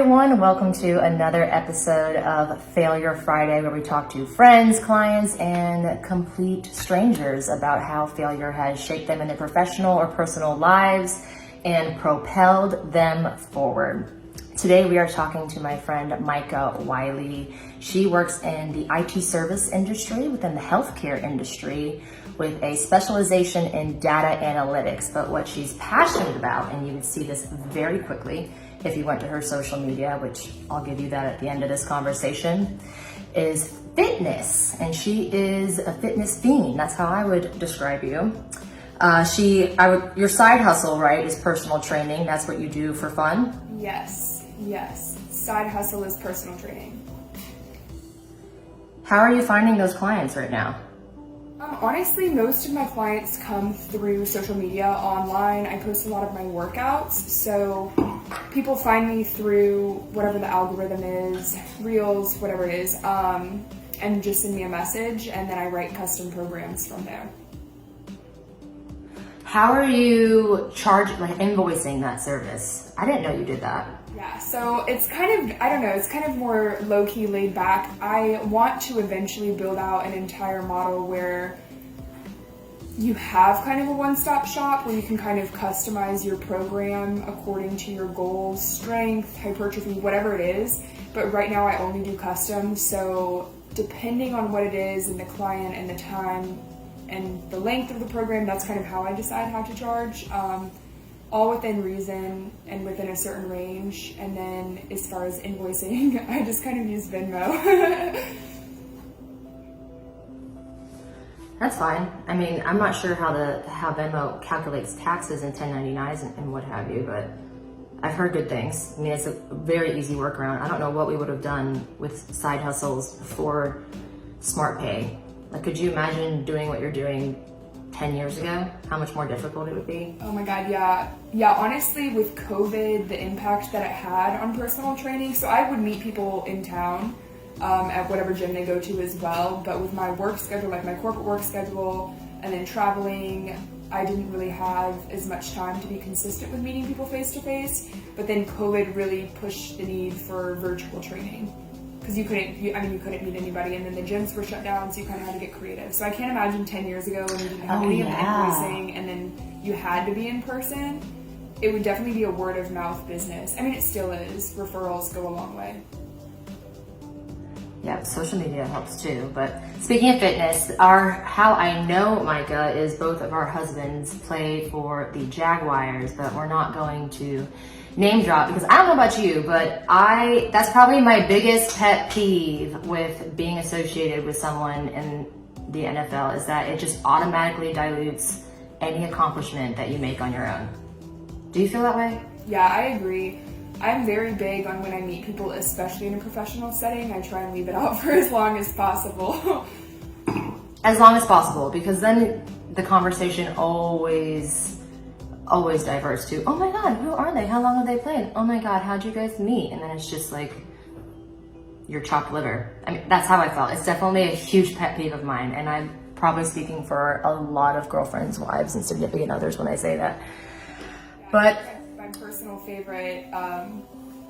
everyone, welcome to another episode of Failure Friday, where we talk to friends, clients, and complete strangers about how failure has shaped them in their professional or personal lives and propelled them forward. Today we are talking to my friend Mica Wiley. She works in the IT service industry within the healthcare industry with a specialization in data analytics. But what she's passionate about, and you would see this very quickly if you went to her social media, which I'll give you that at the end of this conversation, is fitness. And she is a fitness fiend. That's how I would describe you. Your side hustle, right, is personal training. That's what you do for fun? Yes. Side hustle is personal training. How are you finding those clients right now? Honestly, most of my clients come through social media, online. I post a lot of my workouts, so people find me through whatever the algorithm is, Reels, whatever it is, and just send me a message, and then I write custom programs from there. How are you invoicing that service? I didn't know you did that. Yeah, so it's kind of more low-key, laid back. I want to eventually build out an entire model where you have kind of a one-stop shop where you can kind of customize your program according to your goals, strength, hypertrophy, whatever it is. But right now I only do custom, so depending on what it is and the client and the time and the length of the program, that's kind of how I decide how to charge. All within reason and within a certain range. And then as far as invoicing, I just kind of use Venmo. That's fine. I mean, I'm not sure how Venmo calculates taxes and 1099s and what have you, but I've heard good things. I mean, it's a very easy workaround. I don't know what we would have done with side hustles before Smart Pay. Like, could you imagine doing what you're doing 10 years ago? How much more difficult it would be? Oh my God, yeah. Yeah, honestly, with COVID, the impact that it had on personal training, so I would meet people in town at whatever gym they go to as well, but with my work schedule, like my corporate work schedule, and then traveling, I didn't really have as much time to be consistent with meeting people face to face, but then COVID really pushed the need for virtual training. Because you couldn't meet anybody, and then the gyms were shut down, so you kind of had to get creative. So I can't imagine 10 years ago when you didn't have any of the invoicing, and then you had to be in person. It would definitely be a word of mouth business. I mean, it still is. Referrals go a long way. Yeah, social media helps too. But speaking of fitness, how I know Mica is both of our husbands play for the Jaguars, but we're not going to name drop because I don't know about you, but that's probably my biggest pet peeve with being associated with someone in the NFL is that it just automatically dilutes any accomplishment that you make on your own. Do you feel that way? Yeah, I agree. I'm very big on when I meet people, especially in a professional setting, I try and leave it out for as long as possible. As long as possible, because then the conversation always diverts to, oh my God, who are they? How long have they played? Oh my God, how'd you guys meet? And then it's just like your chopped liver. I mean, that's how I felt. It's definitely a huge pet peeve of mine. And I'm probably speaking for a lot of girlfriends, wives, and significant others when I say that. But my personal favorite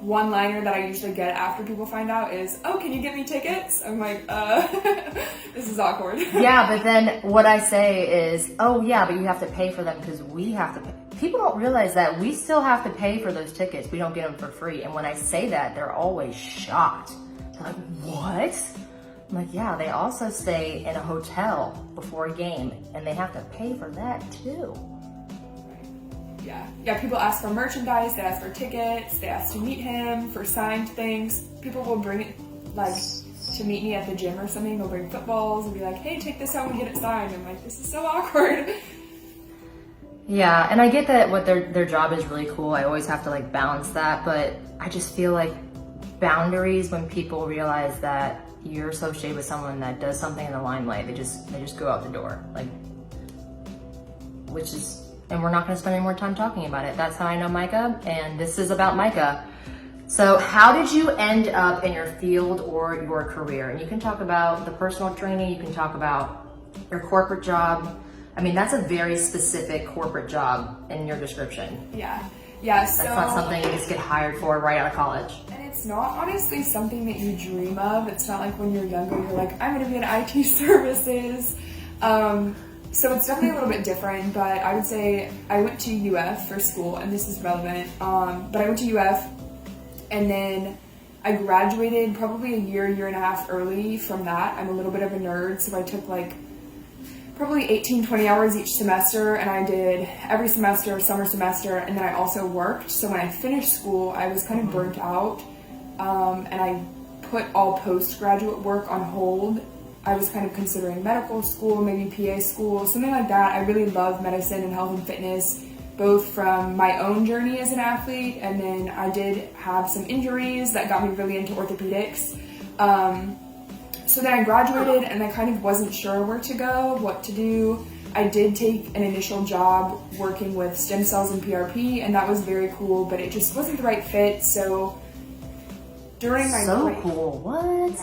one-liner that I usually get after people find out is, oh, can you get me tickets? I'm like, this is awkward. Yeah, but then what I say is, oh yeah, but you have to pay for them because we have to pay. People don't realize that we still have to pay for those tickets. We don't get them for free. And when I say that, they're always shocked. They're like, what? I'm like, yeah, they also stay in a hotel before a game and they have to pay for that too. Yeah, people ask for merchandise, they ask for tickets, they ask to meet him for signed things. People will bring it, like, to meet me at the gym or something, they'll bring footballs and be like, hey, take this home and get it signed. I'm like, this is so awkward. Yeah, and I get that what their job is really cool. I always have to like balance that, but I just feel like boundaries when people realize that you're associated with someone that does something in the limelight, they just go out the door. Like, and we're not going to spend any more time talking about it. That's how I know Mica, and this is about Mica. So how did you end up in your field or your career? And you can talk about the personal training, you can talk about your corporate job. I mean, that's a very specific corporate job in your description. Yeah. Yeah, That's not something you just get hired for right out of college. And it's not honestly something that you dream of. It's not like when you're younger, you're like, I'm going to be in IT services. So it's definitely a little bit different, but I would say I went to UF for school, and this is relevant. But I went to UF, and then I graduated probably a year and a half early from that. I'm a little bit of a nerd, so I took like probably 18, 20 hours each semester, and I did every semester, summer semester, and then I also worked. So when I finished school, I was kind of burnt out, and I put all postgraduate work on hold. I was kind of considering medical school, maybe PA school, something like that. I really love medicine and health and fitness, both from my own journey as an athlete, and then I did have some injuries that got me really into orthopedics. So then I graduated, and I kind of wasn't sure where to go, what to do. I did take an initial job working with stem cells and PRP, and that was very cool, but it just wasn't the right fit. So during my break, cool. What?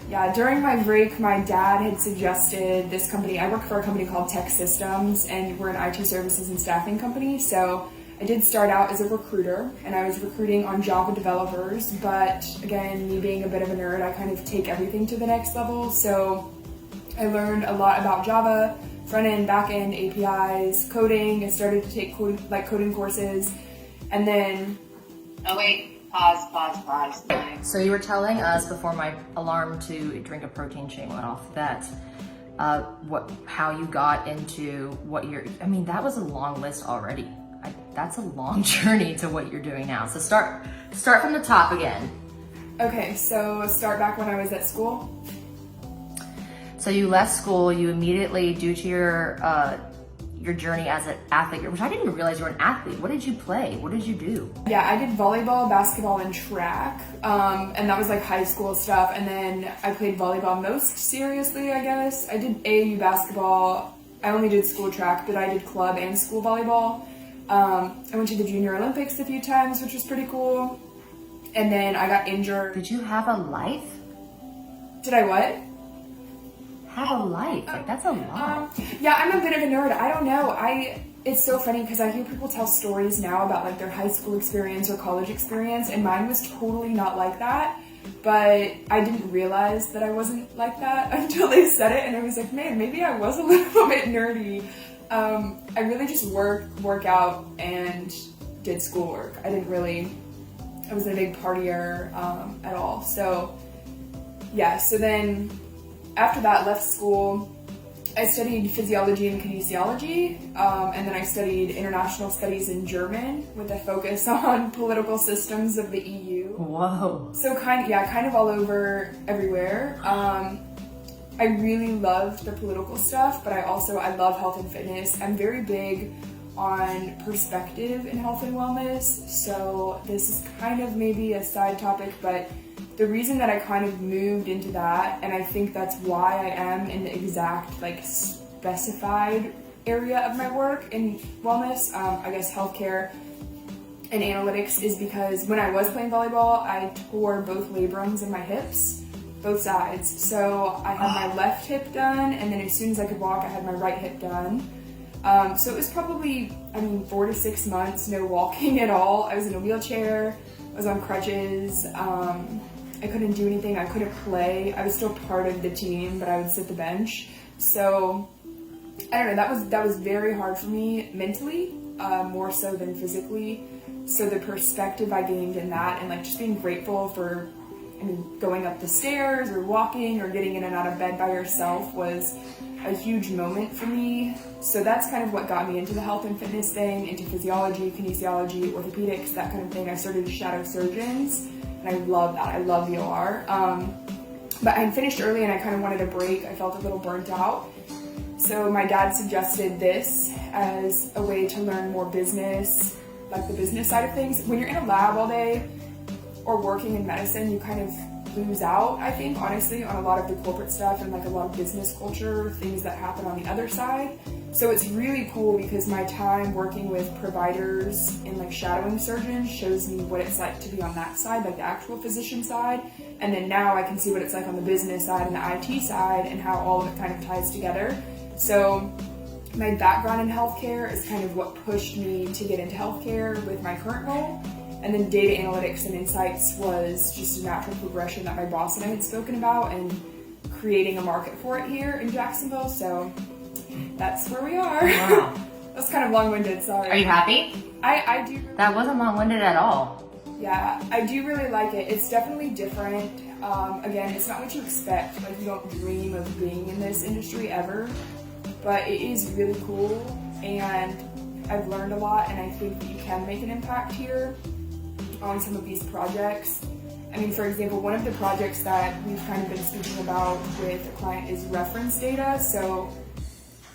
Yeah, during my break, my dad had suggested this company. I work for a company called Tech Systems, and we're an IT services and staffing company. So I did start out as a recruiter, and I was recruiting on Java developers. But again, me being a bit of a nerd, I kind of take everything to the next level. So I learned a lot about Java, front end, back end, APIs, coding. I started to take coding courses, and then Pause. So you were telling us before my alarm to drink a protein shake went off that how you got into that was a long list already. That's a long journey to what you're doing now. So start from the top again. Okay, so start back when I was at school. So you left school, you immediately, due to your journey as an athlete, which I didn't even realize you were an athlete. What did you play? What did you do? Yeah, I did volleyball, basketball, and track. And that was like high school stuff. And then I played volleyball most seriously, I guess. I did AAU basketball. I only did school track, but I did club and school volleyball. I went to the Junior Olympics a few times, which was pretty cool. And then I got injured. Did you have a life? Did I what? Have a life? Like, that's a lot. Yeah, I'm a bit of a nerd. I don't know. It's so funny because I hear people tell stories now about like their high school experience or college experience, and mine was totally not like that. But I didn't realize that I wasn't like that until they said it, and I was like, man, maybe I was a little bit nerdy. I really just work out and did schoolwork. I wasn't a big partier at all. So yeah, so then after that, left school. I studied physiology and kinesiology, and then I studied international studies in German with a focus on political systems of the EU. Whoa. So kind of all over, everywhere. I really loved the political stuff, but I love health and fitness. I'm very big on perspective in health and wellness, so this is kind of maybe a side topic, but the reason that I kind of moved into that, and I think that's why I am in the exact specified area of my work in wellness, I guess healthcare and analytics, is because when I was playing volleyball, I tore both labrums in my hips, both sides. So I had my left hip done, and then as soon as I could walk, I had my right hip done. So it was probably, 4 to 6 months, no walking at all. I was in a wheelchair, I was on crutches, I couldn't do anything, I couldn't play. I was still part of the team, but I would sit the bench. So, I don't know, that was very hard for me mentally, more so than physically. So the perspective I gained in that, and just being grateful for going up the stairs or walking or getting in and out of bed by yourself was a huge moment for me. So that's kind of what got me into the health and fitness thing, into physiology, kinesiology, orthopedics, that kind of thing. I started to shadow surgeons, and I love that. I love the OR. But I had finished early and I kind of wanted a break. I felt a little burnt out. So my dad suggested this as a way to learn more business, like the business side of things. When you're in a lab all day or working in medicine, you kind of lose out, I think, honestly, on a lot of the corporate stuff and a lot of business culture, things that happen on the other side. So it's really cool because my time working with providers and shadowing surgeons shows me what it's like to be on that side, the actual physician side. And then now I can see what it's like on the business side and the IT side and how all of it kind of ties together. So my background in healthcare is kind of what pushed me to get into healthcare with my current role. And then data analytics and insights was just a natural progression that my boss and I had spoken about, and creating a market for it here in Jacksonville. So that's where we are. Wow. That's kind of long-winded, sorry. Are you happy? I do. That wasn't long-winded at all. Yeah, I do really like it. It's definitely different. Again, it's not what you expect. Like, you don't dream of being in this industry ever, but it is really cool, and I've learned a lot, and I think that you can make an impact here on some of these projects. I mean, for example, one of the projects that we've kind of been speaking about with a client is reference data. So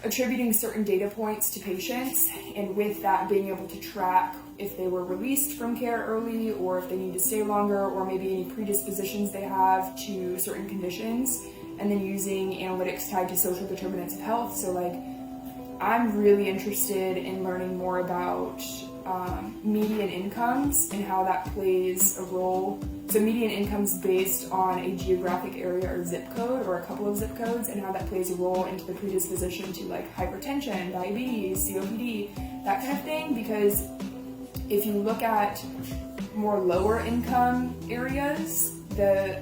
attributing certain data points to patients, and with that being able to track if they were released from care early, or if they need to stay longer, or maybe any predispositions they have to certain conditions, and then using analytics tied to social determinants of health. So like, I'm really interested in learning more about median incomes and how that plays a role. So median incomes based on a geographic area or zip code, or a couple of zip codes, and how that plays a role into the predisposition to like hypertension, diabetes, COPD, that kind of thing. Because if you look at more lower income areas, the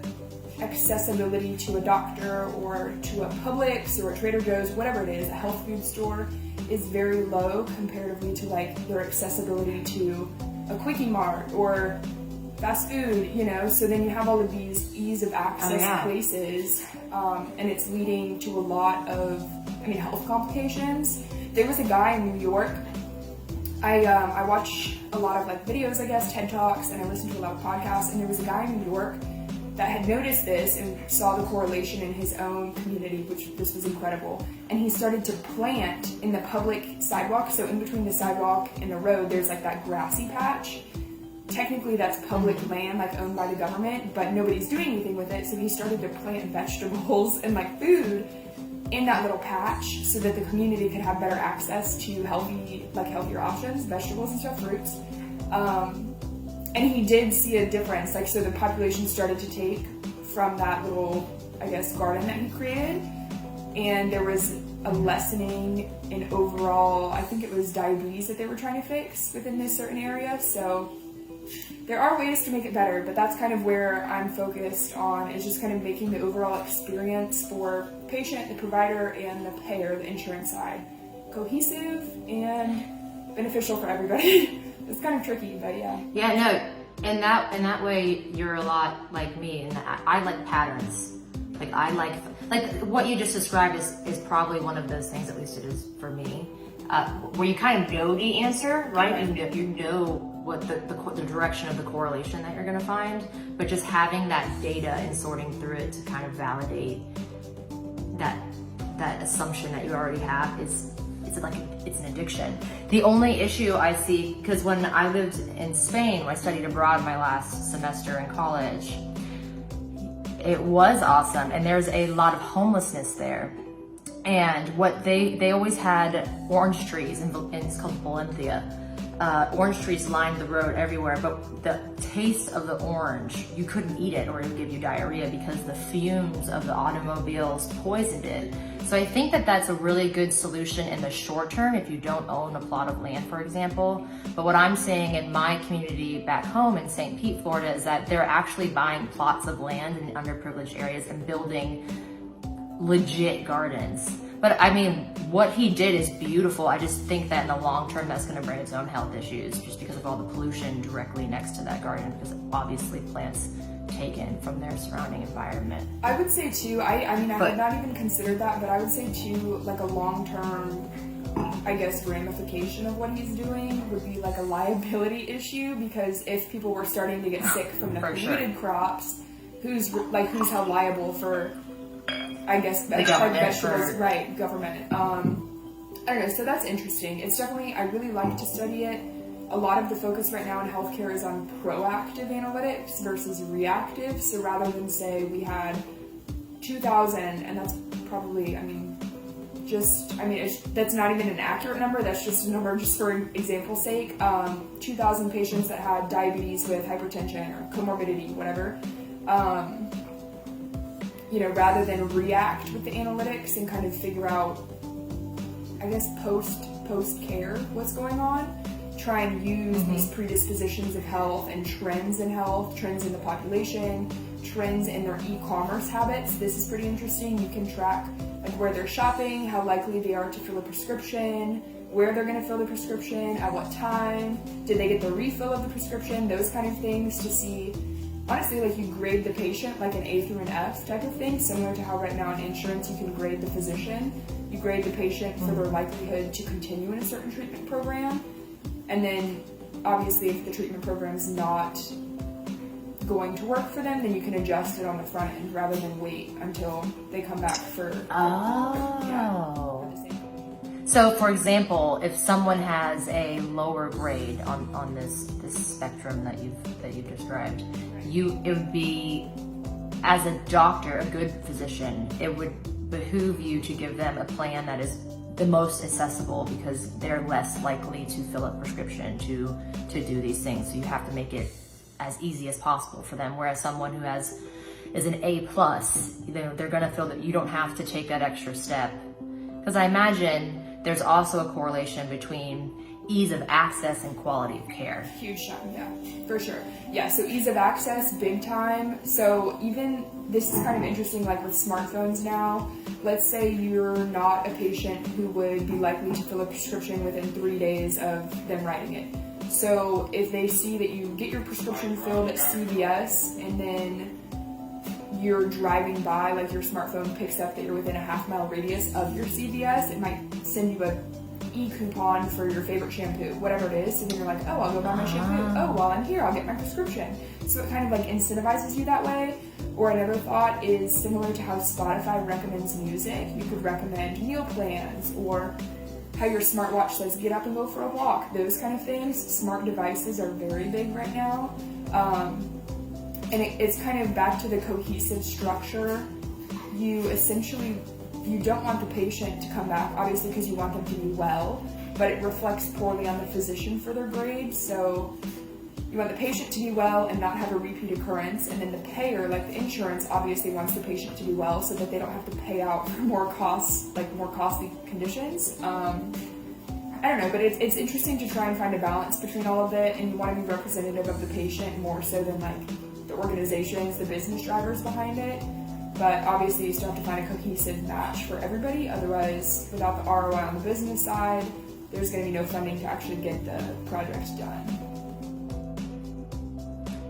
accessibility to a doctor or to a Publix or a Trader Joe's, whatever it is, a health food store, is very low comparatively to like their accessibility to a Quickie Mart or fast food, you know. So then you have all of these ease of access places, and it's leading to a lot of, health complications. There was a guy in New York. I watch a lot of like videos, I guess, TED Talks, and I listen to a lot of podcasts, and there was a guy in New York that had noticed this and saw the correlation in his own community, which this was incredible. And he started to plant in the public sidewalk. So in between the sidewalk and the road, there's like that grassy patch. Technically that's public land, like owned by the government, but nobody's doing anything with it. So he started to plant vegetables and like food in that little patch so that the community could have better access to healthier options, vegetables and stuff, fruits. And he did see a difference, like, so the population started to take from that little, I guess, garden that he created, and there was a lessening in overall, I think it was diabetes that they were trying to fix within this certain area. So there are ways to make it better, but that's kind of where I'm focused on, is just kind of making the overall experience for the patient, the provider, and the payer, the insurance side, cohesive and beneficial for everybody. It's kind of tricky, but yeah. Yeah, no, and that way you're a lot like me, and I like patterns. Like I like what you just described is probably one of those things, at least it is for me, where you kind of know the answer, right? You know what the direction of the correlation that you're going to find, but just having that data and sorting through it to kind of validate that assumption that you already have is. It's an addiction. The only issue I see, because when I lived in Spain, I studied abroad my last semester in college, it was awesome, and there's a lot of homelessness there. And what they always had orange trees, and it's called Valencia. Orange trees lined the road everywhere, but the taste of the orange, you couldn't eat it or it would give you diarrhea because the fumes of the automobiles poisoned it. So I think that that's a really good solution in the short term if you don't own a plot of land, for example. But what I'm seeing in my community back home in St. Pete, Florida, is that they're actually buying plots of land in underprivileged areas and building legit gardens. But I mean, what he did is beautiful. I just think that in the long term, that's going to bring its own health issues just because of all the pollution directly next to that garden, because obviously plants taken from their surrounding environment. I would say too, I had not even considered that, but I would say too, like a long-term, I guess, ramification of what he's doing would be like a liability issue, because if people were starting to get sick from the polluted crops, who's held liable for, I guess, vegetables, right, government. I don't know, so that's interesting. It's definitely, I really like to study it. A lot of the focus right now in healthcare is on proactive analytics versus reactive. So rather than say we had 2,000, and that's probably, that's not even an accurate number. That's just a number just for example's sake. 2,000 patients that had diabetes with hypertension or comorbidity, whatever. Rather than react with the analytics and kind of figure out I guess, post care, what's going on. Try and use these predispositions of health and trends in health, trends in the population, trends in their e-commerce habits. This is pretty interesting. You can track like where they're shopping, how likely they are to fill a prescription, where they're going to fill the prescription, at what time, did they get the refill of the prescription, those kind of things to see. Honestly, like you grade the patient like an A through an F type of thing, similar to how right now in insurance you can grade the physician. You grade the patient for their likelihood to continue in a certain treatment program. And then obviously if the treatment program is not going to work for them, then you can adjust it on the front end rather than wait until they come back for the same. So for example, if someone has a lower grade on this spectrum that you've described, it would be, as a doctor, a good physician, it would behoove you to give them a plan that is the most accessible, because they're less likely to fill a prescription to do these things. So you have to make it as easy as possible for them. Whereas someone who is an A+, they're gonna feel that you don't have to take that extra step. Because I imagine there's also a correlation between ease of access and quality of care. Huge time, yeah, for sure. Yeah, so ease of access, big time. So even, this is kind of interesting, like with smartphones now, let's say you're not a patient who would be likely to fill a prescription within 3 days of them writing it. So if they see that you get your prescription filled at CVS and then you're driving by, like your smartphone picks up that you're within a half-mile radius of your CVS, it might send you a e-coupon for your favorite shampoo, whatever it is. So then you're like, oh, I'll go buy my shampoo. Oh, while I'm here, I'll get my prescription. So it kind of like incentivizes you that way. Or another thought is similar to how Spotify recommends music. You could recommend meal plans, or how your smartwatch says get up and go for a walk, those kind of things. Smart devices are very big right now. And it's kind of back to the cohesive structure. You don't want the patient to come back, obviously, because you want them to be well, but it reflects poorly on the physician for their grades. So you want the patient to be well and not have a repeat occurrence, and then the payer, like the insurance, obviously wants the patient to be well so that they don't have to pay out for more costly conditions. I don't know, but it's interesting to try and find a balance between all of it, and you want to be representative of the patient more so than like the organizations, the business drivers behind it. But obviously you still have to find a cohesive match for everybody. Otherwise, without the ROI on the business side, there's going to be no funding to actually get the project done.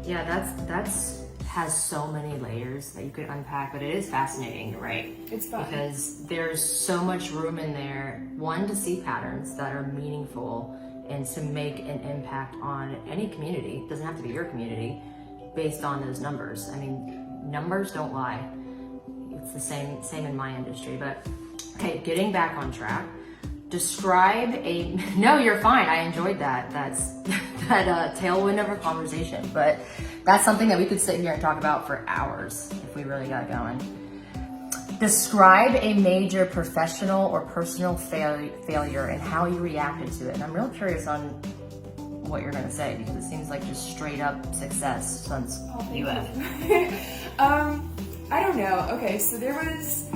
Yeah, that's has so many layers that you could unpack, but it is fascinating, right? It's fun. Because there's so much room in there, one, to see patterns that are meaningful and to make an impact on any community. It doesn't have to be your community, based on those numbers. I mean, numbers don't lie. It's the same in my industry. But okay, getting back on track, describe a, no, you're fine. I enjoyed that. That's that tailwind of a conversation, but that's something that we could sit here and talk about for hours if we really got going. Describe a major professional or personal failure and how you reacted to it. And I'm real curious on what you're gonna say, because it seems like just straight up success since you have. I don't know. Okay, so there was,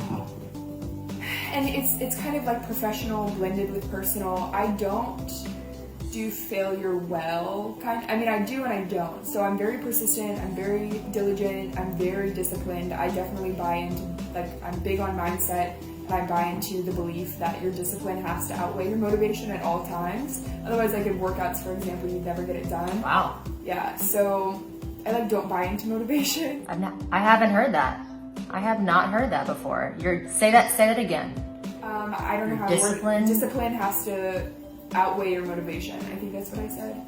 and it's kind of like professional blended with personal. I don't do failure well, I mean, I do and I don't. So I'm very persistent, I'm very diligent, I'm very disciplined. I definitely buy into, like, I'm big on mindset, and I buy into the belief that your discipline has to outweigh your motivation at all times. Otherwise, like in workouts, for example, you'd never get it done. Wow. Yeah, so I don't buy into motivation. I haven't heard that. I have not heard that before. Say that again. I don't know how discipline. it works. Discipline has to outweigh your motivation. I think that's what I said.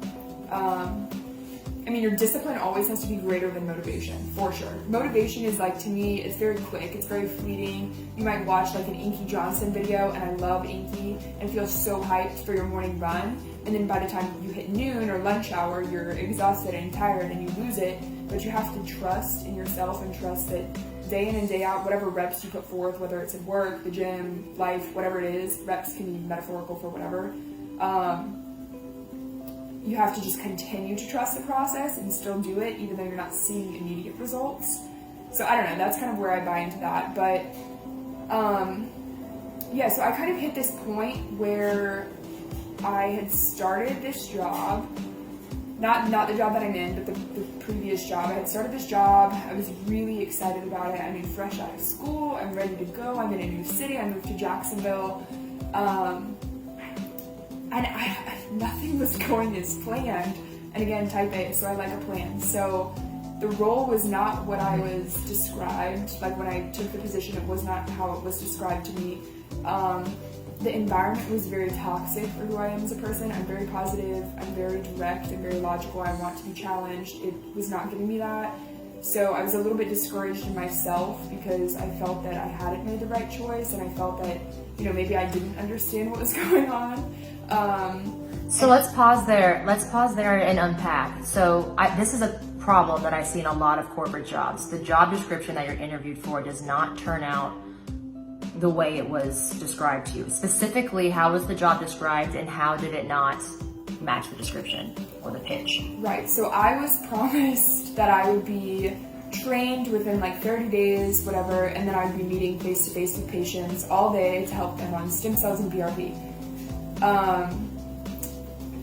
I mean, your discipline always has to be greater than motivation, for sure. Motivation is like, to me, it's very quick, it's very fleeting. You might watch like an Inky Johnson video, and I love Inky, and feel so hyped for your morning run. And then by the time you hit noon or lunch hour, you're exhausted and tired and you lose it. But you have to trust in yourself and trust that day in and day out, whatever reps you put forth, whether it's at work, the gym, life, whatever it is, reps can be metaphorical for whatever. You have to just continue to trust the process and still do it, even though you're not seeing immediate results. So I don't know, that's kind of where I buy into that. But yeah, so I kind of hit this point where I had started this job, not the job that I'm in, but the previous job. I had started this job. I was really excited about it. I mean, fresh out of school, I'm ready to go. I'm in a new city. I moved to Jacksonville. And nothing was going as planned. And again, type A, so I like a plan. So the role was not what I was described. Like when I took the position, it was not how it was described to me. The environment was very toxic for who I am as a person. I'm very positive, I'm very direct, I'm very logical, I want to be challenged. It was not giving me that. So I was a little bit discouraged in myself because I felt that I hadn't made the right choice, and I felt that, maybe I didn't understand what was going on. So let's pause there. Let's pause there and unpack. So this is a problem that I see in a lot of corporate jobs. The job description that you're interviewed for does not turn out the way it was described to you. Specifically, how was the job described and how did it not match the description or the pitch? Right, so I was promised that I would be trained within like 30 days, whatever, and then I'd be meeting face-to-face with patients all day to help them on stem cells and BRP.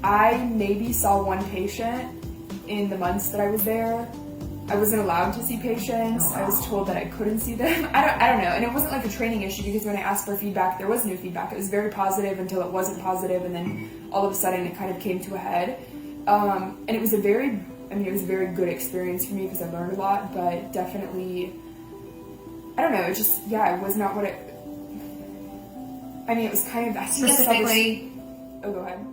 I maybe saw one patient in the months that I was there. I wasn't allowed to see patients. I was told that I couldn't see them. I don't know. And it wasn't like a training issue because when I asked for feedback, there was no feedback. It was very positive until it wasn't positive, and then all of a sudden it kind of came to a head. And it was a very good experience for me because I learned a lot, but definitely, I don't know, it just, it was not what it, it was kind of, Specifically, oh, go ahead.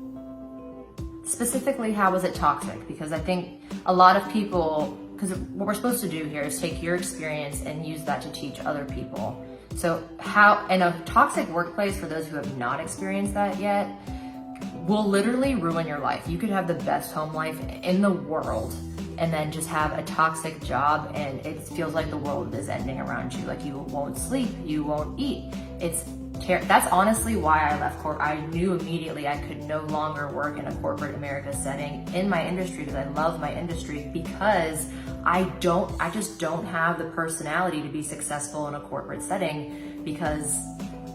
Specifically, how was it toxic? Because I think a lot of people, because what we're supposed to do here is take your experience and use that to teach other people. So how, in a toxic workplace, for those who have not experienced that yet, will literally ruin your life. You could have the best home life in the world and then just have a toxic job and it feels like the world is ending around you. Like you won't sleep, you won't eat. That's honestly why I left corporate. I knew immediately I could no longer work in a corporate America setting in my industry because I love my industry, because I just don't have the personality to be successful in a corporate setting, because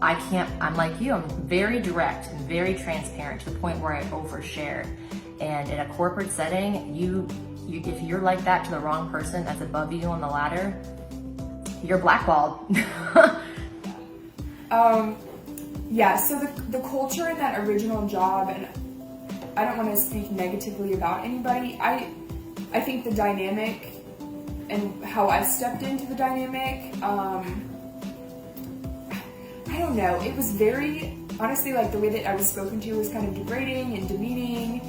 I'm like you, I'm very direct and very transparent to the point where I overshare. And in a corporate setting, if you're like that to the wrong person that's above you on the ladder, you're blackballed. So the culture in that original job, and I don't want to speak negatively about anybody, I think the dynamic and how I stepped into the dynamic, I don't know, it was very, honestly, like the way that I was spoken to was kind of degrading and demeaning.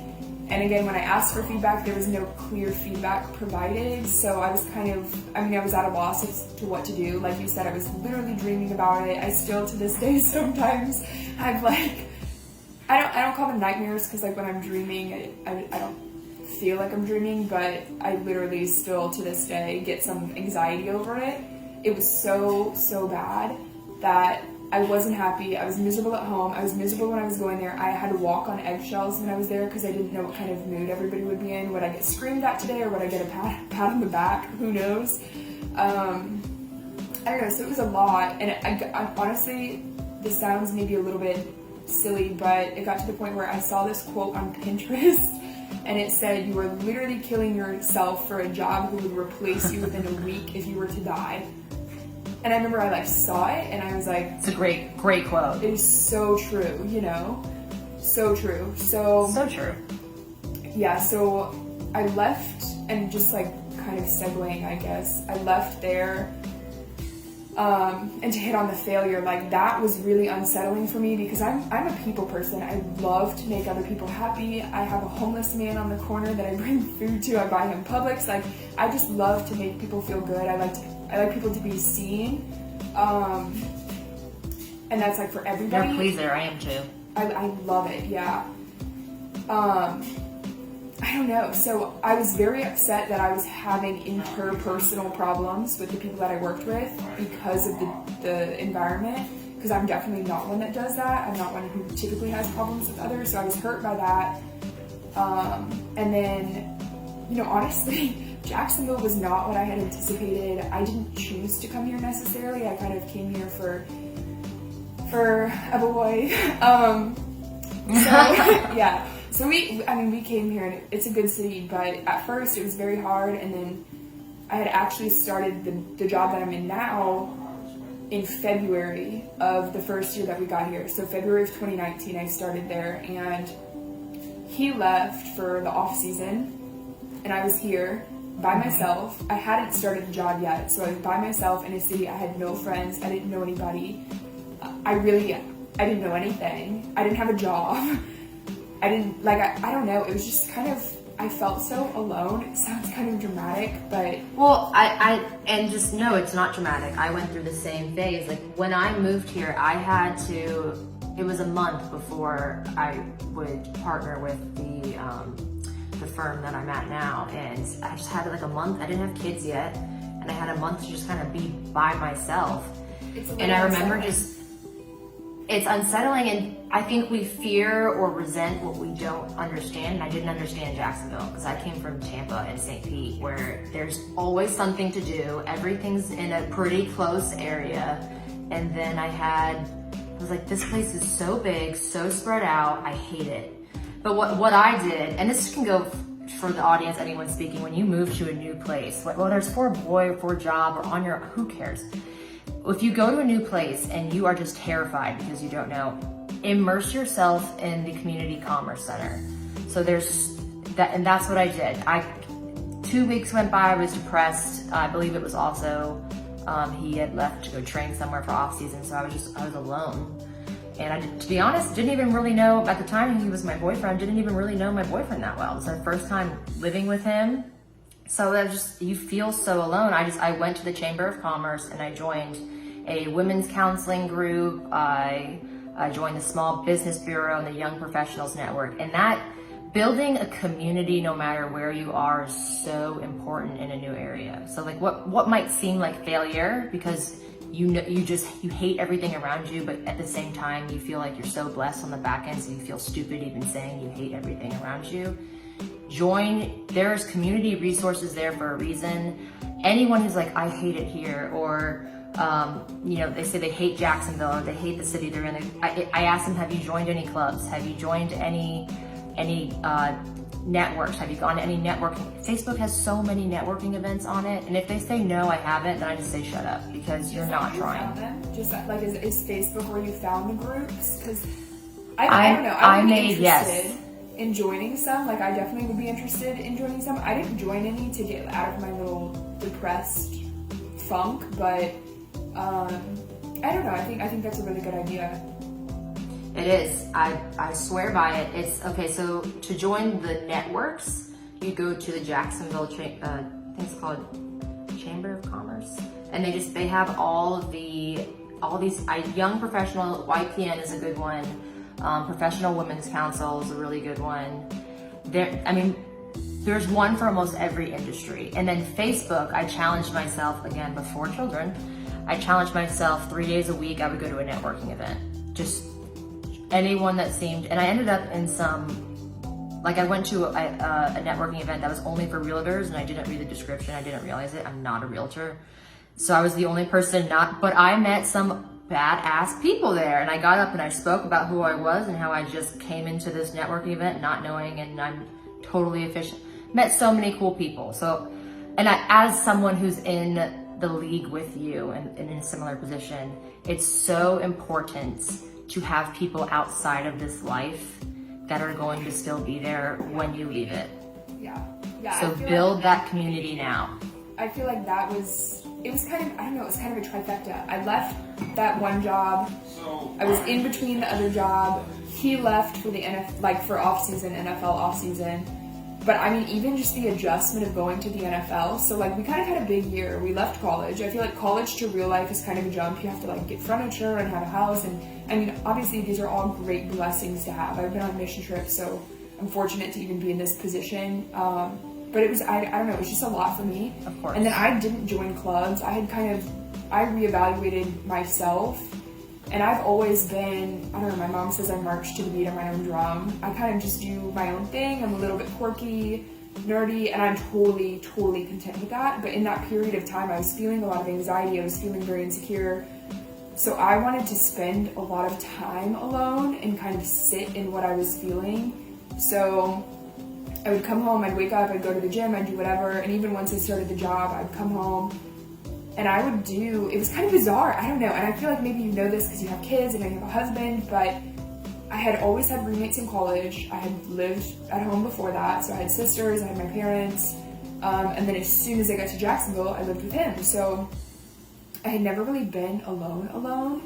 And again, when I asked for feedback, there was no clear feedback provided. So I was I was at a loss as to what to do. Like you said, I was literally dreaming about it. I still, to this day, sometimes I've I don't call them nightmares because when I'm dreaming, I don't feel like I'm dreaming, but I literally still, to this day, get some anxiety over it. It was so, so bad that I wasn't happy. I was miserable at home. I was miserable when I was going there. I had to walk on eggshells when I was there because I didn't know what kind of mood everybody would be in. Would I get screamed at today, or would I get a pat on the back? Who knows? I don't know. So it was a lot. And I honestly, this sounds maybe a little bit silly, but it got to the point where I saw this quote on Pinterest, and it said, "You are literally killing yourself for a job who would replace you within a week if you were to die." And I remember I saw it and I was like, it's a great quote. It is so true, so true. So true. Yeah, so I left, and just kind of segueing, I guess, I left there, and to hit on the failure, that was really unsettling for me because I'm a people person. I love to make other people happy. I have a homeless man on the corner that I bring food to. I buy him Publix. I just love to make people feel good. I like people to be seen, and that's for everybody. You're a pleaser, I am too. I love it, yeah. I don't know, so I was very upset that I was having interpersonal problems with the people that I worked with because of the environment, because I'm definitely not one that does that. I'm not one who typically has problems with others, so I was hurt by that. And then, honestly, Jacksonville was not what I had anticipated. I didn't choose to come here necessarily. I kind of came here for for a boy. Yeah. So we came here and it's a good city, but at first it was very hard, and then I had actually started the job that I'm in now in February of the first year that we got here. So February of 2019 I started there, and he left for the off season and I was here by myself. I hadn't started the job yet, so I was by myself in a city. I had no friends, I didn't know anybody. I didn't know anything. I didn't have a job. I don't know, it was just kind of, I felt so alone. It sounds kind of dramatic, but... Well, and just no, it's not dramatic. I went through the same phase. Like when I moved here, it was a month before I would partner with the firm that I'm at now. And I just had like a month, I didn't have kids yet. And I had a month to just kind of be by myself. And I remember it's unsettling, and I think we fear or resent what we don't understand. And I didn't understand Jacksonville because I came from Tampa and St. Pete, where there's always something to do. Everything's in a pretty close area. And then I was like, this place is so big, so spread out. I hate it. But what I did, and this can go for the audience, anyone speaking, when you move to a new place, whether it's for a boy or for a job or on your, who cares? If you go to a new place and you are just terrified because you don't know, immerse yourself in the community commerce center. So there's that, and that's what I did. 2 weeks went by, I was depressed. I believe it was also, he had left to go train somewhere for off season. So I was alone. And to be honest, didn't even really know, at the time he was my boyfriend, didn't even really know my boyfriend that well. It was our first time living with him. So you feel so alone. I went to the Chamber of Commerce and I joined a women's counseling group. I joined the Small Business Bureau and the Young Professionals Network. And that building a community, no matter where you are, is so important in a new area. So like what might seem like failure because you hate everything around you, but at the same time you feel like you're so blessed on the back end, so you feel stupid even saying you hate everything around you. There's community resources there for a reason. Anyone who's like, I hate it here, or they say they hate Jacksonville or they hate the city they're in. I asked them, have you joined any clubs? Have you joined any networks? Have you gone to any networking? Facebook has so many networking events on it, and if they say no, I haven't, then I just say shut up because you're not trying. Just like is Facebook where you found the groups? Because I don't know. I would be interested in joining some. Like I definitely would be interested in joining some. I didn't join any to get out of my little depressed funk, but I don't know. I think that's a really good idea. It is. I swear by it. It's okay. So to join the networks, you go to the Jacksonville, I think it's called Chamber of Commerce, and they have all these young professional. YPN is a good one. Professional Women's Council is a really good one. There's one for almost every industry. And then Facebook, I challenged myself, again, before children, I challenged myself 3 days a week, I would go to a networking event. Just anyone that seemed, and I ended up in I went to a networking event that was only for realtors, and I didn't read the description, I didn't realize it, I'm not a realtor. So I was the only person but I met some badass people there, and I got up and I spoke about who I was and how I just came into this networking event not knowing, and I'm totally efficient. Met so many cool people. So, and as someone who's in the league with you and in a similar position, it's so important to have people outside of this life that are going to still be there when you leave it. Yeah. So build that community now. I feel like it was kind of, I don't know, it was kind of a trifecta. I left that one job. I was in between the other job. He left for the for off season, NFL off season. But even just the adjustment of going to the NFL. So we kind of had a big year. We left college. I feel like college to real life is kind of a jump. You have to get furniture and have a house. And obviously these are all great blessings to have. I've been on mission trips, so I'm fortunate to even be in this position. But it was, I don't know, it was just a lot for me. Of course. And then I didn't join clubs. I reevaluated myself. And I've always been, I don't know, my mom says I march to the beat of my own drum. I kind of just do my own thing. I'm a little bit quirky, nerdy, and I'm totally, totally content with that. But in that period of time, I was feeling a lot of anxiety. I was feeling very insecure. So I wanted to spend a lot of time alone and kind of sit in what I was feeling. So I would come home, I'd wake up, I'd go to the gym, I'd do whatever, and even once I started the job, I'd come home and I would do, it was kind of bizarre, I don't know, and I feel like maybe you know this because you have kids and I have a husband, but I had always had roommates in college. I had lived at home before that, so I had sisters, I had my parents, and then as soon as I got to Jacksonville, I lived with him. So I had never really been alone.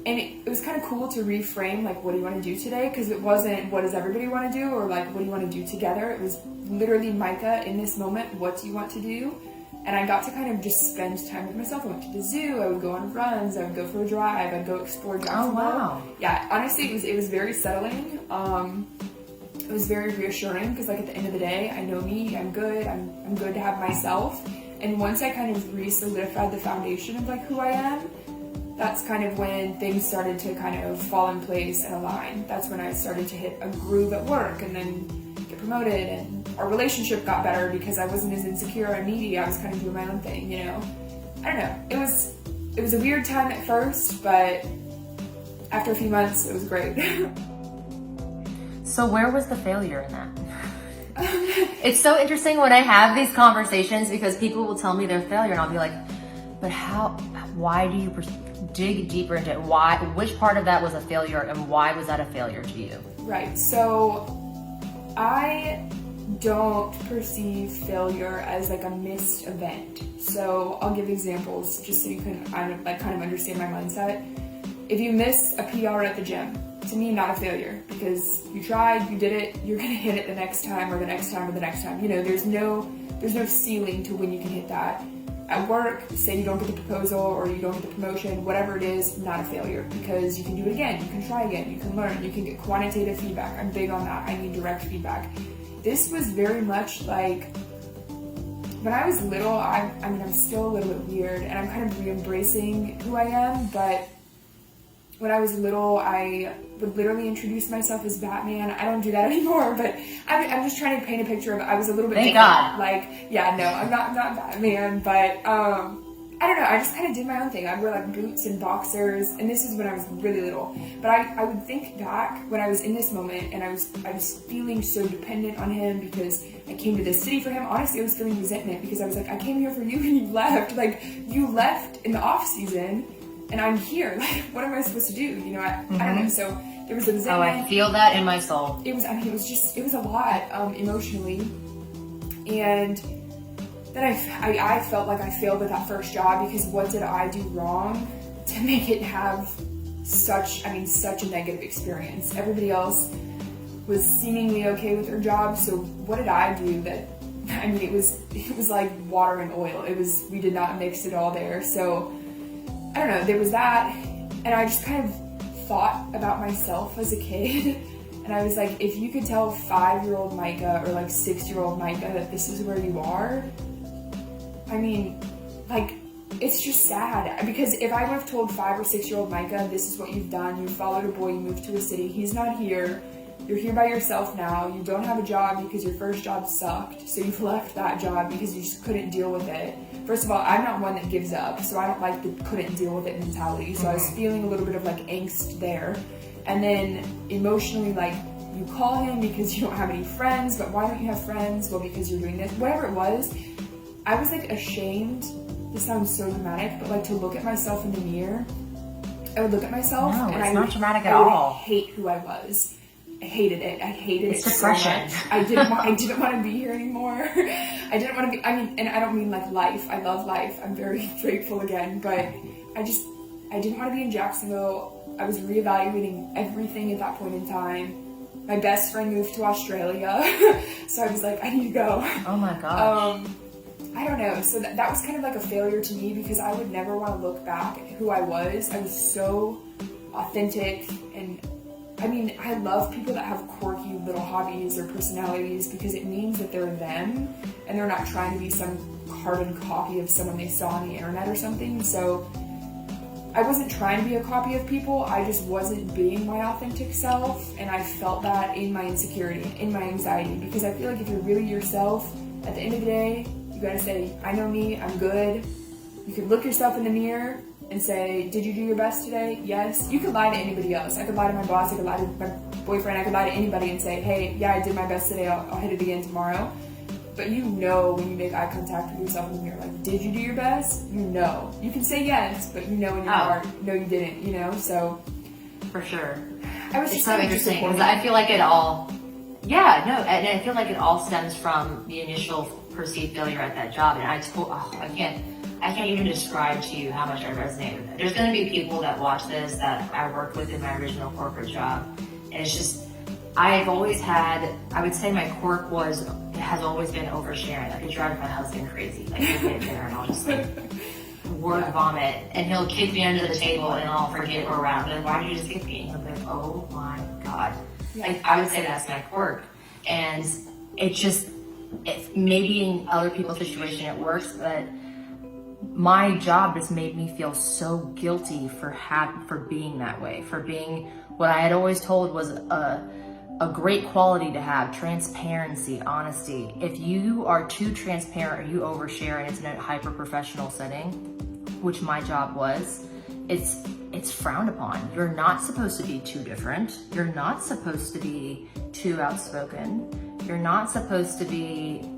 And it was kind of cool to reframe, like, what do you want to do today? Because it wasn't, what does everybody want to do? Or like, what do you want to do together? It was literally, Mica, in this moment, what do you want to do? And I got to kind of just spend time with myself. I went to the zoo, I would go on runs, I would go for a drive, I'd go explore Jacksonville. Oh, wow. Yeah, honestly, it was very settling. It was very reassuring because, like, at the end of the day, I know me, I'm good, I'm good to have myself. And once I kind of re-solidified the foundation of, like, who I am, that's kind of when things started to kind of fall in place and align. That's when I started to hit a groove at work and then get promoted, and our relationship got better because I wasn't as insecure and needy. I was kind of doing my own thing, you know? I don't know. It was a weird time at first, but after a few months, it was great. So where was the failure in that? It's so interesting when I have these conversations because people will tell me their failure and I'll be like, but why do you dig deeper into it? Which part of that was a failure and why was that a failure to you? Right, so I don't perceive failure as like a missed event. So I'll give examples just so you can kind of understand my mindset. If you miss a PR at the gym, to me, not a failure because you tried, you did it, you're gonna hit it the next time or the next time or the next time. You know, there's no ceiling to when you can hit that. At work, say you don't get the proposal or you don't get the promotion, whatever it is, not a failure because you can do it again, you can try again, you can learn, you can get quantitative feedback. I'm big on that, I need direct feedback. This was very much like, when I was little, I mean, I'm still a little bit weird and I'm kind of re-embracing who I am, but when I was little, I would literally introduce myself as Batman. I don't do that anymore, but I'm just trying to paint a picture of, I was a little bit Thank different. God. Like, yeah, no, I'm not Batman, but I don't know, I just kind of did my own thing. I'd wear like boots and boxers, and this is when I was really little. But I would think back when I was in this moment, and I was feeling so dependent on him because I came to this city for him. Honestly, I was feeling resentment because I was like, I came here for you and you left. Like, you left in the off season, and I'm here. Like, what am I supposed to do? You know, I don't know. So there was a resentment. Oh, I feel that in my soul. It was a lot emotionally, and then I felt like I failed at that first job because what did I do wrong to make it have such a negative experience? Everybody else was seemingly okay with their job, so what did I do that? I mean, it was like water and oil. We did not mix it all there. So I don't know, there was that, and I just kind of thought about myself as a kid, and I was like, if you could tell 5-year-old Mica or like 6-year-old Mica that this is where you are, I mean, like, it's just sad, because if I would have told 5 or 6-year-old Mica, this is what you've done, you followed a boy, you moved to a city, he's not here, you're here by yourself now, you don't have a job because your first job sucked, so you've left that job because you just couldn't deal with it. First of all, I'm not one that gives up, so I don't like the couldn't deal with it mentality, so I was feeling a little bit of like angst there. And then emotionally, like, you call him because you don't have any friends, but why don't you have friends? Well, because you're doing this, whatever it was. I was like ashamed, this sounds so dramatic, but like to look at myself in the mirror, I would look at myself and I not dramatic at all. Hate who I was. I hated it. I hated it depression. so much. I didn't want to be here anymore. I didn't want to be, and I don't mean like life. I love life. I'm very grateful again, but I didn't want to be in Jacksonville. I was reevaluating everything at that point in time. My best friend moved to Australia, so I was like, I need to go. Oh my gosh. I don't know. So that was kind of like a failure to me because I would never want to look back at who I was. I was so authentic, and I mean, I love people that have quirky little hobbies or personalities because it means that they're them and they're not trying to be some carbon copy of someone they saw on the internet or something. So I wasn't trying to be a copy of people, I just wasn't being my authentic self, and I felt that in my insecurity, in my anxiety, because I feel like if you're really yourself, at the end of the day, you gotta say, I know me, I'm good. You can look yourself in the mirror and say, did you do your best today? Yes. You could lie to anybody else. I could lie to my boss, I could lie to my boyfriend, I could lie to anybody and say, hey, yeah, I did my best today, I'll hit it again tomorrow. But you know when you make eye contact with yourself in the mirror, like, did you do your best? You know. You can say yes, but you know in your heart, no, you didn't, you know? So, for sure. It's so interesting because I feel like it all, and I feel like it all stems from the initial perceived failure at that job. And I can't even describe to you how much I resonate with it. There's going to be people that watch this that I worked with in my original corporate job. And it's just, I've always had, I would say my quirk has always been oversharing. Like, it drives my husband crazy. Like, he'll get there and I'll just like word vomit, and he'll kick me under the table and I'll forget we're around. And why did you just kick me? And I'm like, oh my God. Like, I would say that's my quirk. And maybe in other people's situation it works, but my job just made me feel so guilty for being that way, for being what I had always told was a great quality to have: transparency, honesty. If you are too transparent or you overshare and it's in a hyper-professional setting, which my job was, it's frowned upon. You're not supposed to be too different. You're not supposed to be too outspoken. You're not supposed to be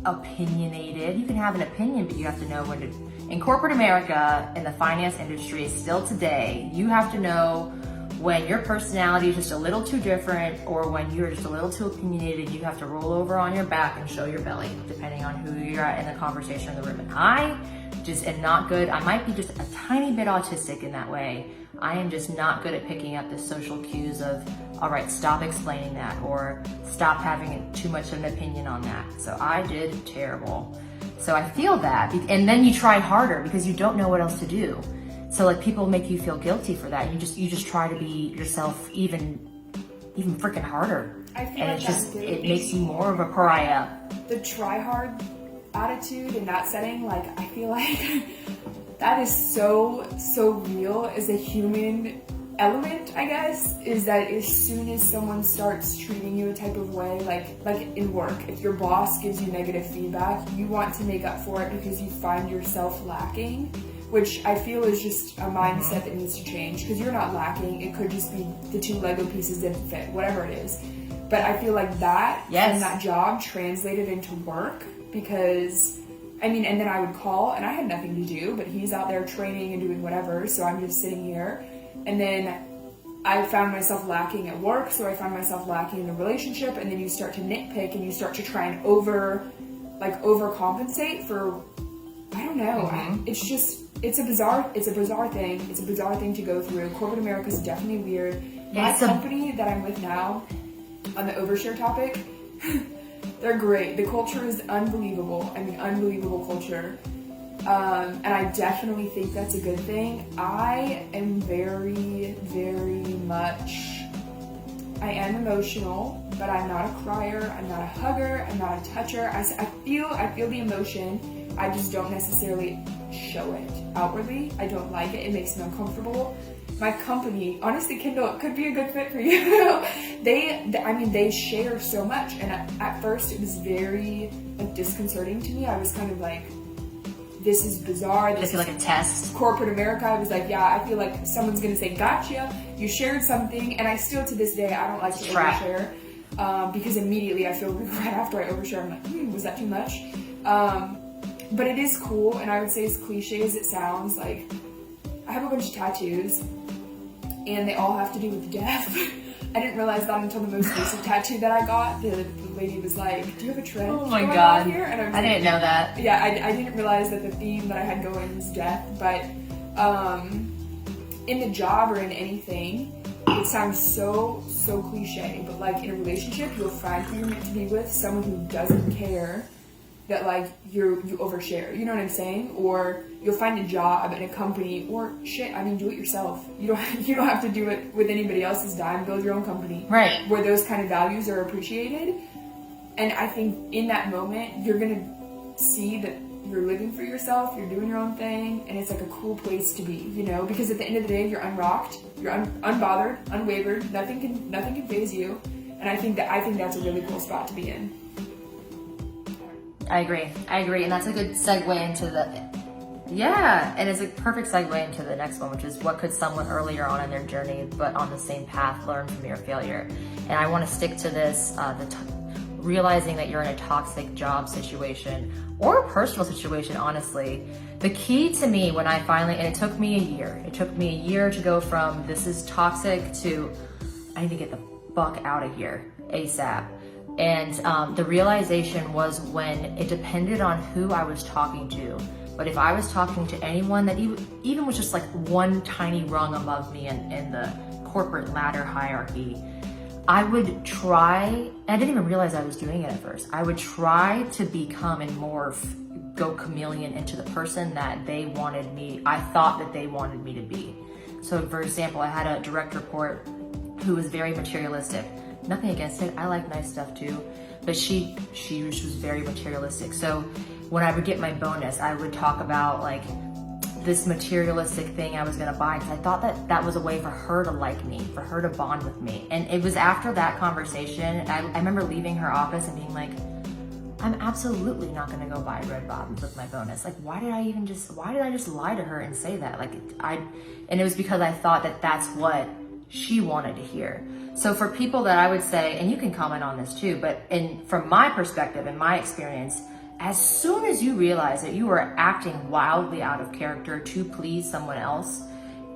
opinionated. You can have an opinion, but you have to know when to. In corporate America, in the finance industry, still today, you have to know when your personality is just a little too different or when you're just a little too opinionated. You have to roll over on your back and show your belly, depending on who you're at in the conversation in the room. And I just am not good. I might be just a tiny bit autistic in that way. I am just not good at picking up the social cues of, all right, stop explaining that, or stop having too much of an opinion on that. So I did terrible. So I feel that. And then you try harder because you don't know what else to do. So like, people make you feel guilty for that. You just try to be yourself even freaking harder. I feel and like it makes you more of a pariah. The try hard attitude in that setting, like, I feel like that is so real as a human element, I guess, is that as soon as someone starts treating you a type of way, like in work, if your boss gives you negative feedback, you want to make up for it because you find yourself lacking, which I feel is just a mindset that needs to change, because you're not lacking. It could just be the two Lego pieces didn't fit, whatever it is. But I feel like that, and that job translated into work, because and then I would call and I had nothing to do, but he's out there training and doing whatever, so I'm just sitting here. And then I found myself lacking at work, so I found myself lacking in the relationship, and then you start to nitpick and you start to try and overcompensate for, I don't know. It's a bizarre thing. It's a bizarre thing to go through. Corporate America is definitely weird. My company that I'm with now, on the overshare topic, they're great. The culture is unbelievable. I mean, unbelievable culture. And I definitely think that's a good thing. I am very, very much, I am emotional, but I'm not a crier, I'm not a hugger, I'm not a toucher. I feel the emotion, I just don't necessarily show it outwardly. I don't like it, it makes me uncomfortable. My company, honestly, Kindle, it could be a good fit for you. They share so much, and at first it was very disconcerting to me. I was kind of like, this is bizarre. This is like a test. Corporate America. I was like, yeah, I feel like someone's gonna say, gotcha, you shared something. And I still, to this day, I don't like to overshare, because immediately I feel regret after I overshare. I'm like, was that too much? But it is cool, and I would say, as cliche as it sounds, like, I have a bunch of tattoos, and they all have to do with death. I didn't realize that until the most recent tattoo that I got. The lady was like, do you have a trench? Oh my God. Here? And I didn't know that. Yeah, I didn't realize that the theme that I had going was death, but in the job or in anything, it sounds so cliche, but like in a relationship, you'll find who you're meant to be with, someone who doesn't care that like you overshare, you know what I'm saying? Or you'll find a job in a company, or do it yourself. You don't have to do it with anybody else's dime. Build your own company, right? Where those kind of values are appreciated. And I think in that moment, you're gonna see that you're living for yourself, you're doing your own thing, and it's like a cool place to be, you know? Because at the end of the day, you're unrocked, you're unbothered, unwavered. Nothing can faze you, and I think that's a really cool spot to be in. I agree, and that's a good segue into Yeah, and it's a perfect segue into the next one, which is what could someone earlier on in their journey, but on the same path, learn from your failure? And I want to stick to this, realizing that you're in a toxic job situation or a personal situation, honestly. The key to me when I finally, and it took me a year to go from this is toxic to I need to get the fuck out of here ASAP. And the realization was when it depended on who I was talking to. But if I was talking to anyone that even was just like one tiny rung above me in the corporate ladder hierarchy, I would try, and I didn't even realize I was doing it at first, I would try to become and morph, go chameleon into the person that I thought that they wanted me to be. So for example, I had a direct report who was very materialistic. Nothing against it, I like nice stuff too, but she was very materialistic. So when I would get my bonus, I would talk about like this materialistic thing I was gonna buy because I thought that was a way for her to like me, for her to bond with me. And it was after that conversation, I remember leaving her office and being like, I'm absolutely not gonna go buy red bottoms with my bonus. Like, why did I just lie to her and say that? And it was because I thought that that's what she wanted to hear. So for people that I would say, and you can comment on this too, but from my perspective and my experience, as soon as you realize that you are acting wildly out of character to please someone else,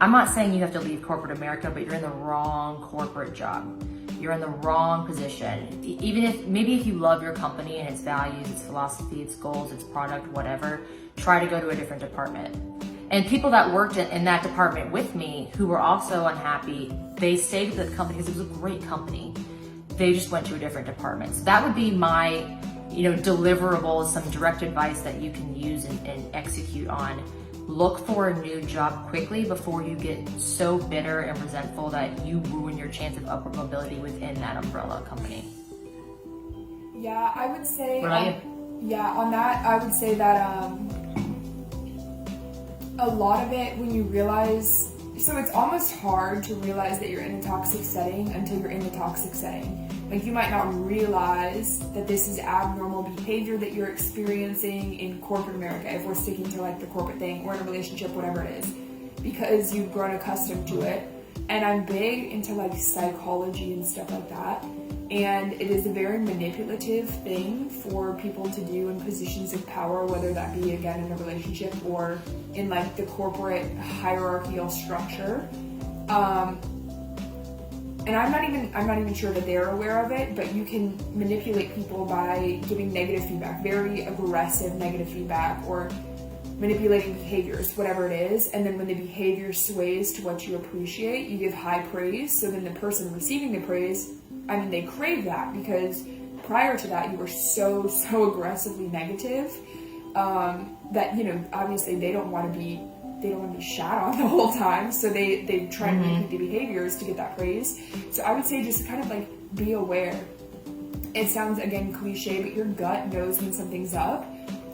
I'm not saying you have to leave corporate America, but you're in the wrong corporate job. You're in the wrong position. Even if you love your company and its values, its philosophy, its goals, its product, whatever, try to go to a different department. And people that worked in that department with me who were also unhappy, they stayed with the company because it was a great company. They just went to a different department. So that would be my deliverables, some direct advice that you can use and execute on. Look for a new job quickly before you get so bitter and resentful that you ruin your chance of upward mobility within that umbrella company. Yeah, I would say, What about you? Yeah, on that, I would say that a lot of it, when you realize, so it's almost hard to realize that you're in a toxic setting until you're in a toxic setting. Like, you might not realize that this is abnormal behavior that you're experiencing in corporate America, if we're sticking to like the corporate thing, or in a relationship, whatever it is, because you've grown accustomed to it. And I'm big into like psychology and stuff like that. And it is a very manipulative thing for people to do in positions of power, whether that be, again, in a relationship or in like the corporate hierarchical structure. And I'm not even sure that they're aware of it, but you can manipulate people by giving negative feedback, very aggressive negative feedback, or manipulating behaviors, whatever it is. And then when the behavior sways to what you appreciate, you give high praise. So then the person receiving the praise, they crave that, because prior to that you were so aggressively negative that obviously they don't want to be shat on the whole time, so they try to repeat the behaviors to get that praise. So I would say just kind of like be aware. It sounds, again, cliche, but your gut knows when something's up,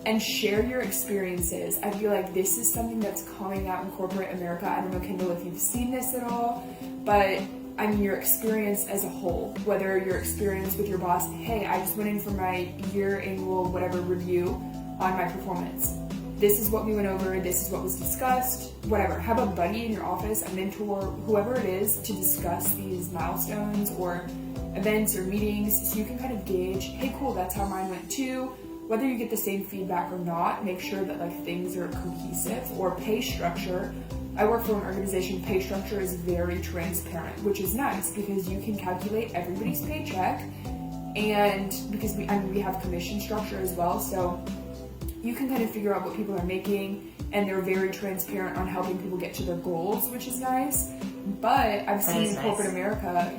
and share your experiences. I feel like this is something that's coming out in corporate America. I don't know, Kendall, if you've seen this at all, but your experience as a whole, whether your experience with your boss, hey, I just went in for my year annual whatever review on my performance. This is what we went over, this is what was discussed, whatever. Have a buddy in your office, a mentor, whoever it is, to discuss these milestones or events or meetings, so you can kind of gauge, hey, cool, that's how mine went too. Whether you get the same feedback or not, make sure that like things are cohesive. Or pay structure. I work for an organization, pay structure is very transparent, which is nice because you can calculate everybody's paycheck, and because we have commission structure as well, so you can kind of figure out what people are making, and they're very transparent on helping people get to their goals, which is nice. But I've seen in corporate America, that,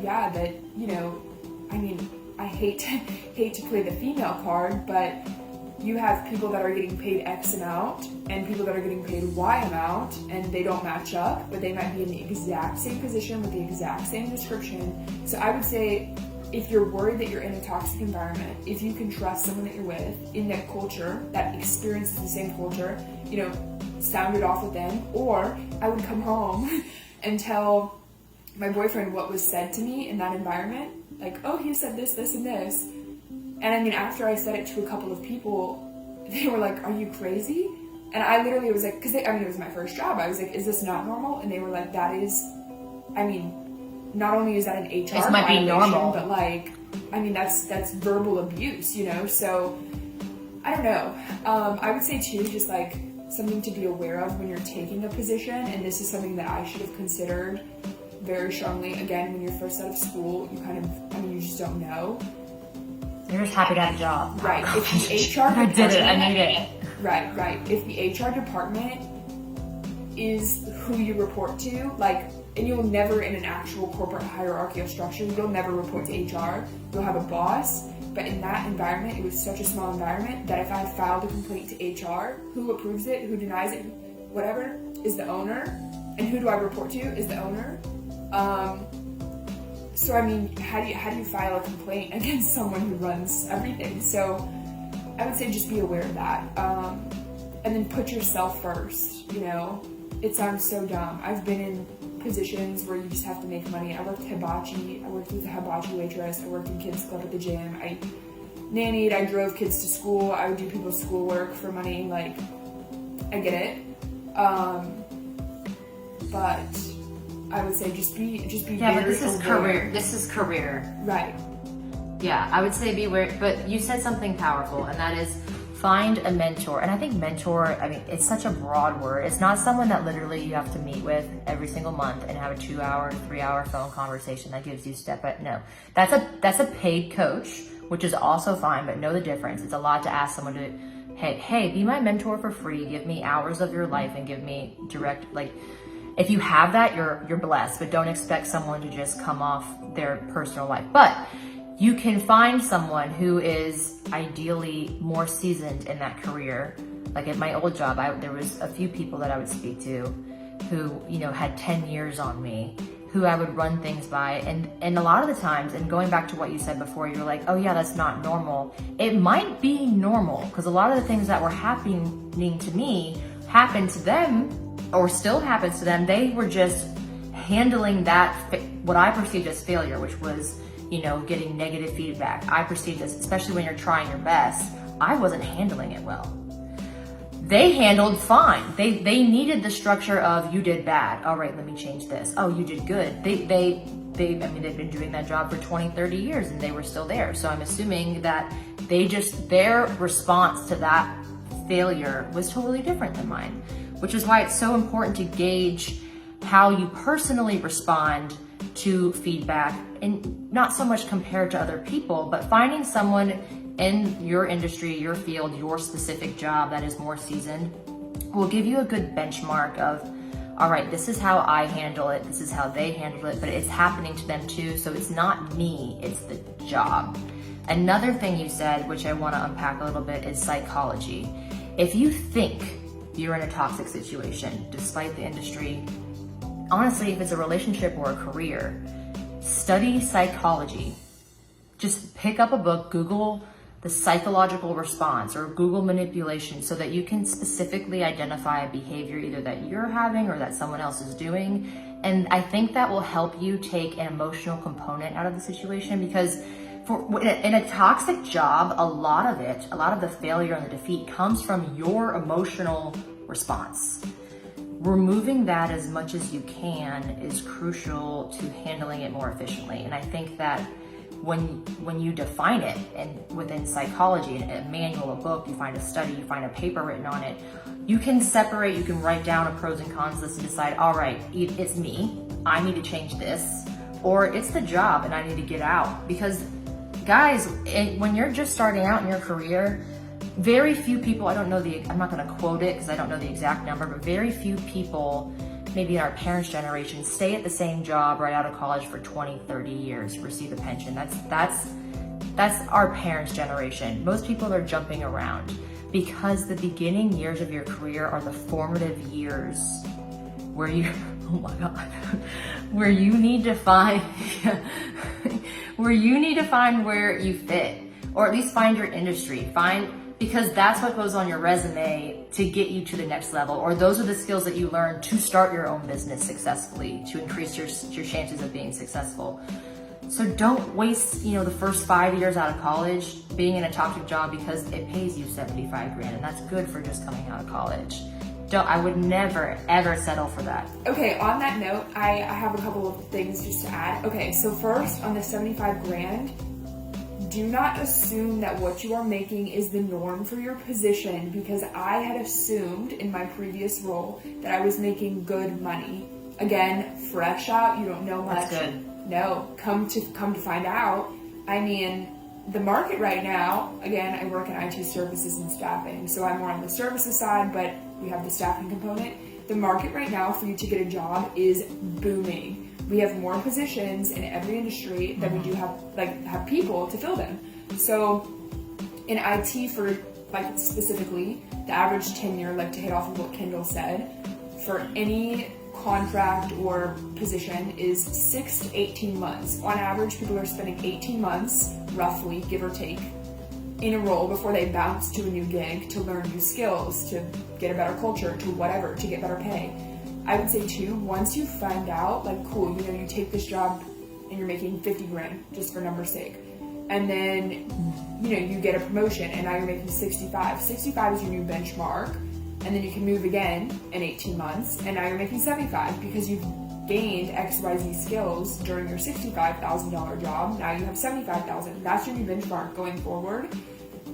I hate to play the female card, but you have people that are getting paid X amount and people that are getting paid Y amount, and they don't match up, but they might be in the exact same position with the exact same description. So I would say, if you're worried that you're in a toxic environment, if you can trust someone that you're with in that culture, that experiences the same culture, sound it off with them. Or I would come home and tell my boyfriend what was said to me in that environment. Like, oh, he said this, this, and this. And after I said it to a couple of people, they were like, are you crazy? And I literally was like, because it was my first job. I was like, is this not normal? And they were like, that is, not only is that an HR this might be normal, but like, that's verbal abuse, you know? So I don't know. I would say too, just like something to be aware of when you're taking a position. And this is something that I should have considered very strongly. Again, when you're first out of school, you kind of, you just don't know. You're just happy to have a job. Right. If the HR I did it. I need it. Right. If the HR department is who you report to, like, and you'll never, in an actual corporate hierarchical structure, you'll never report to HR. You'll have a boss. But in that environment, it was such a small environment that if I filed a complaint to HR, who approves it, who denies it, whatever, is the owner. And who do I report to is the owner. So how do you file a complaint against someone who runs everything? So I would say just be aware of that. And then put yourself first, you know? It sounds so dumb. I've been in positions where you just have to make money. I worked hibachi. I worked with a hibachi waitress. I worked in kids club at the gym. I nannied. I drove kids to school. I would do people's schoolwork for money. Like, I get it. But I would say just be Yeah, but this is aware. career. This is career. Right. Yeah, I would say be aware, but you said something powerful, and that is find a mentor. And I think mentor, it's such a broad word. It's not someone that literally you have to meet with every single month and have a 2-hour, 3-hour phone conversation that gives you no. That's a paid coach, which is also fine, but know the difference. It's a lot to ask someone to, hey, be my mentor for free. Give me hours of your life and give me direct, like, if you have that, you're blessed, but don't expect someone to just come off their personal life. But you can find someone who is ideally more seasoned in that career. Like at my old job, there was a few people that I would speak to who, had 10 years on me, who I would run things by. And a lot of the times, and going back to what you said before, you're like, oh yeah, that's not normal. It might be normal, because a lot of the things that were happening to me happened to them, or still happens to them. They were just handling that, what I perceived as failure, which was, getting negative feedback. I perceived as, especially when you're trying your best, I wasn't handling it well. They handled fine. They needed the structure of, you did bad. All right, let me change this. Oh, you did good. They've been doing that job for 20, 30 years and they were still there. So I'm assuming that their response to that failure was totally different than mine, which is why it's so important to gauge how you personally respond to feedback, and not so much compared to other people, but finding someone in your industry, your field, your specific job that is more seasoned will give you a good benchmark of, all right, this is how I handle it, this is how they handle it, but it's happening to them too, so it's not me, it's the job. Another thing you said, which I want to unpack a little bit, is psychology. If you think you're in a toxic situation, despite the industry, honestly, if it's a relationship or a career, study psychology. Just pick up a book, Google the psychological response or Google manipulation, so that you can specifically identify a behavior either that you're having or that someone else is doing. And I think that will help you take an emotional component out of the situation, because in a toxic job, a lot of the failure and the defeat comes from your emotional response. Removing that as much as you can is crucial to handling it more efficiently. And I think that when you define it, and within psychology, a manual, a book, you find a study, you find a paper written on it, you can separate, you can write down a pros and cons list and decide, all right, it's me, I need to change this, or it's the job and I need to get out. Because guys, when you're just starting out in your career, very few people, I'm not going to quote it because I don't know the exact number, but very few people, maybe in our parents' generation, stay at the same job right out of college for 20, 30 years, receive a pension. That's our parents' generation. Most people are jumping around because the beginning years of your career are the formative years where you, oh my God, where you need to find, where you fit, or at least find your industry, because that's what goes on your resume to get you to the next level, or those are the skills that you learn to start your own business successfully, to increase your chances of being successful. So don't waste, the first 5 years out of college being in a toxic job because it pays you 75 grand, and that's good for just coming out of college. I would never, ever settle for that. Okay, on that note, I have a couple of things just to add. Okay, so first, on the 75 grand, do not assume that what you are making is the norm for your position, because I had assumed in my previous role that I was making good money. Again, fresh out, you don't know much. That's good. No, come to find out, I mean, the market right now, again, I work in IT services and staffing, so I'm more on the services side, but we have the staffing component. The market right now for you to get a job is booming. We have more positions in every industry than we do have people to fill them. So in IT, for specifically, the average tenure, to hit off of what Kendall said, for any contract or position is 6 to 18 months. On average, people are spending 18 months, roughly, give or take, in a role before they bounce to a new gig to learn new skills, to get a better culture, to whatever, to get better pay. I would say too, once you find out, cool, you take this job and you're making 50 grand, just for number's sake. And then, you get a promotion and now you're making 65. 65 is your new benchmark. And then you can move again in 18 months, and now you're making 75 because you've gained XYZ skills during your $65,000 job. Now you have 75,000. That's your new benchmark going forward.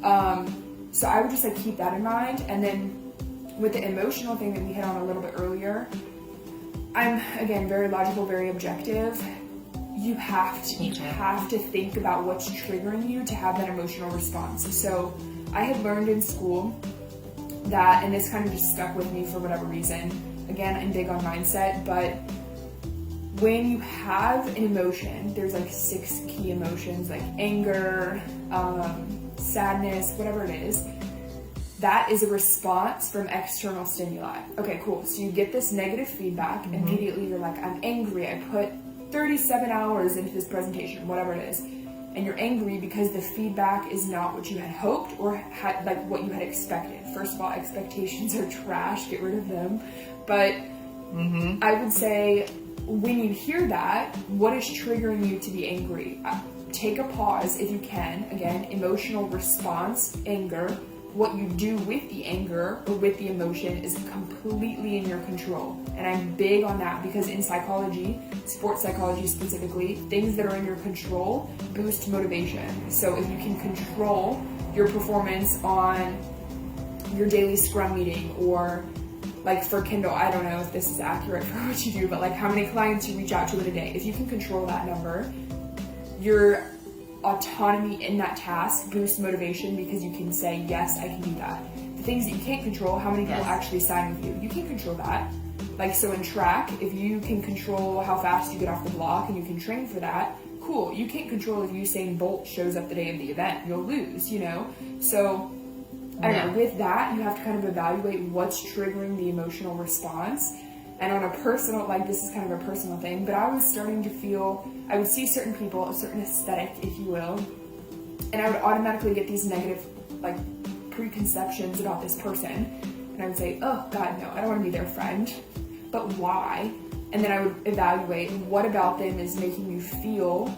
So I would just keep that in mind. And then with the emotional thing that we hit on a little bit earlier, I'm again very logical, very objective. You have to think about what's triggering you to have that emotional response. So I had learned in school that, and this kind of just stuck with me for whatever reason. Again, I'm big on mindset, but when you have an emotion, there's 6 key emotions, anger, sadness, whatever it is. That is a response from external stimuli. Okay, cool. So you get this negative feedback, immediately you're I'm angry. I put 37 hours into this presentation, whatever it is. And you're angry because the feedback is not what you had hoped or had what you had expected. First of all, expectations are trash, get rid of them. But I would say when you hear that, what is triggering you to be angry? Take a pause if you can. Again, emotional response, anger. What you do with the anger or with the emotion is completely in your control. And I'm big on that because in psychology, sports psychology specifically, things that are in your control boost motivation. So if you can control your performance on your daily scrum meeting, or for Kendall, I don't know if this is accurate for what you do, but how many clients you reach out to in a day, if you can control that number, your autonomy in that task boosts motivation because you can say, yes, I can do that. The things that you can't control, how many people actually sign with you, you can't control that. So in track, if you can control how fast you get off the block and you can train for that, cool. You can't control if Usain Bolt shows up the day of the event, you'll lose, So I don't know, with that, you have to kind of evaluate what's triggering the emotional response. And on a personal, this is kind of a personal thing, but I was starting to feel, I would see certain people, a certain aesthetic, if you will, and I would automatically get these negative, preconceptions about this person. And I would say, oh God, no, I don't want to be their friend. But why? And then I would evaluate what about them is making you feel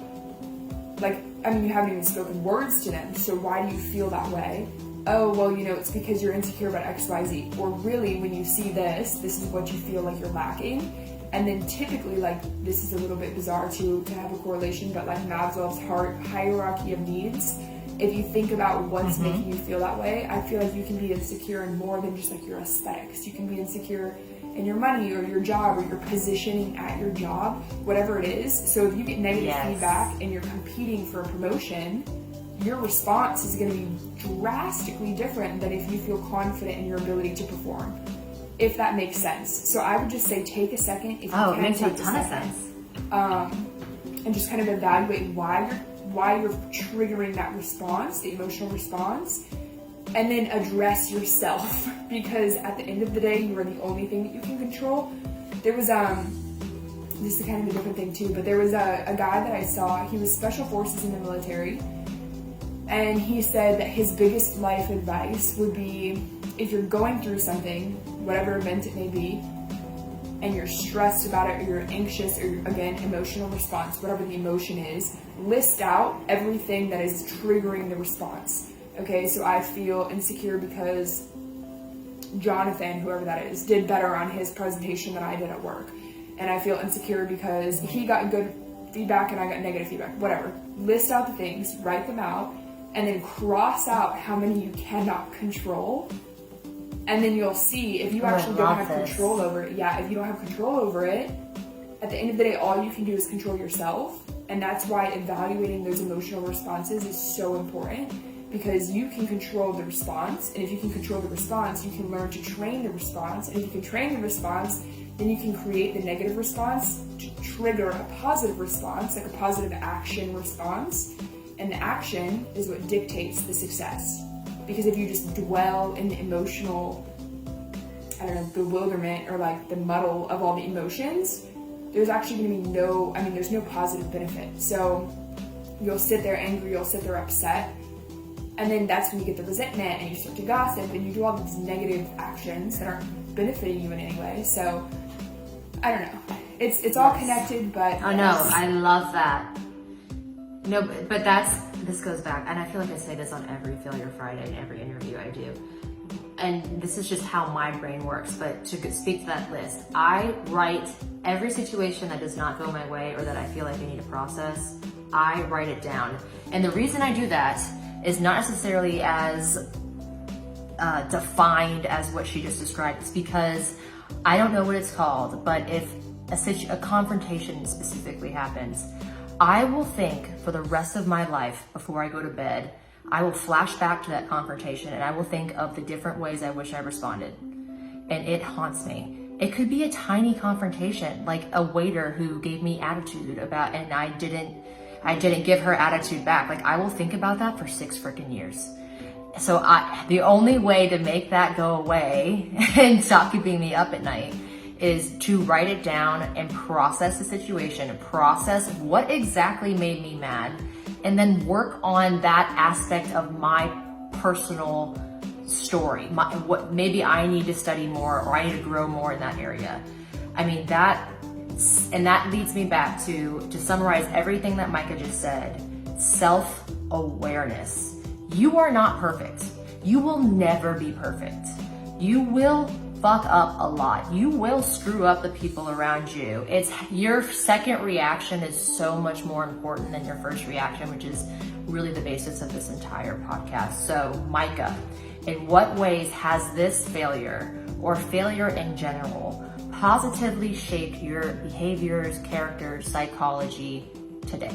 you haven't even spoken words to them. So why do you feel that way? Oh, well, it's because you're insecure about XYZ. Or really, when you see this is what you feel you're lacking. And then typically, this is a little bit bizarre to have a correlation, but Maslow's hierarchy of needs, if you think about what's making you feel that way, I feel you can be insecure in more than just your aesthetics. You can be insecure in your money or your job or your positioning at your job, whatever it is. So if you get negative feedback and you're competing for a promotion, your response is going to be drastically different than if you feel confident in your ability to perform, if that makes sense. So I would just say take a second if you can. It makes a ton of sense. And just kind of evaluate why you're triggering that response, the emotional response, and then address yourself, because at the end of the day, you are the only thing that you can control. There was this is kind of a different thing too, but there was a guy that I saw. He was special forces in the military. And he said that his biggest life advice would be, if you're going through something, whatever event it may be, and you're stressed about it, or you're anxious, or again, emotional response, whatever the emotion is, list out everything that is triggering the response. Okay, so I feel insecure because Jonathan, whoever that is, did better on his presentation than I did at work. And I feel insecure because he got good feedback and I got negative feedback, whatever. List out the things, write them out, and then cross out how many you cannot control. And then you'll see if you actually don't have control over it. Yeah, if you don't have control over it, at the end of the day, all you can do is control yourself. And that's why evaluating those emotional responses is so important, because you can control the response. And if you can control the response, you can learn to train the response. And if you can train the response, then you can create the negative response to trigger a positive response, like a positive action response. And the action is what dictates the success. Because if you just dwell in the emotional, bewilderment, or like the muddle of all the emotions, there's actually going to be there's no positive benefit. So you'll sit there angry, you'll sit there upset, and then that's when you get the resentment and you start to gossip and you do all these negative actions that aren't benefiting you in any way. So I don't know. It's all connected, but oh no, I love that. No, but this goes back, and I feel like I say this on every Failure Friday and every interview I do. And this is just how my brain works, but to speak to that list, I write every situation that does not go my way or that I feel like I need to process, I write it down. And the reason I do that is not necessarily as defined as what she just described. It's because I don't know what it's called, but if a confrontation specifically happens, I will think for the rest of my life before I go to bed, I will flash back to that confrontation and I will think of the different ways I wish I responded. And it haunts me. It could be a tiny confrontation, like a waiter who gave me attitude about, and I didn't give her attitude back. Like, I will think about that for 6 freaking years. So the only way to make that go away and stop keeping me up at night is to write it down and process the situation and process what exactly made me mad, and then work on that aspect of my personal story, what maybe I need to study more or I need to grow more in that area. I mean, that leads me back to summarize everything that Mica just said, self-awareness. You are not perfect. You will never be perfect. You will fuck up a lot. You will screw up the people around you. It's your second reaction is so much more important than your first reaction, which is really the basis of this entire podcast. So, Mica, in what ways has this failure or failure in general positively shaped your behaviors, character, psychology today?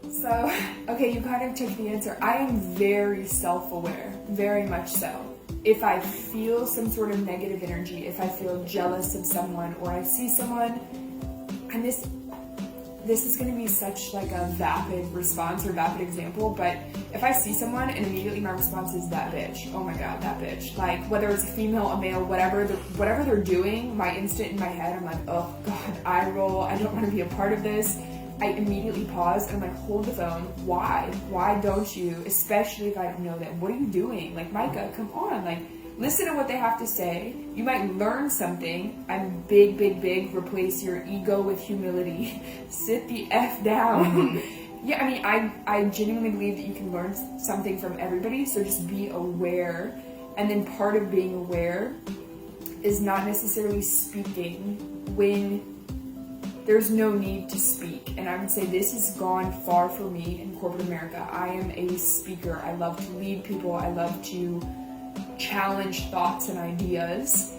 So, okay, you kind of took the answer. I am very self-aware, very much so. If I feel some sort of negative energy, if I feel jealous of someone, or I see someone, and this is going to be such like a vapid response or vapid example, but if I see someone and immediately my response is that bitch, oh my god, that bitch, like whether it's a female, a male, whatever they're doing, my instant in my head, I'm like, oh god, I roll, I don't want to be a part of this. I immediately pause and I'm like, hold the phone. Why don't you? Especially if I know them. What are you doing? Like, Mica, come on. Like, listen to what they have to say. You might learn something. I'm big. Replace your ego with humility. Sit the F down. Mm-hmm. Yeah, I mean, I genuinely believe that you can learn something from everybody. So just be aware. And then part of being aware is not necessarily speaking when there's no need to speak. And I would say this has gone far for me in corporate America. I am a speaker. I love to lead people. I love to challenge thoughts and ideas.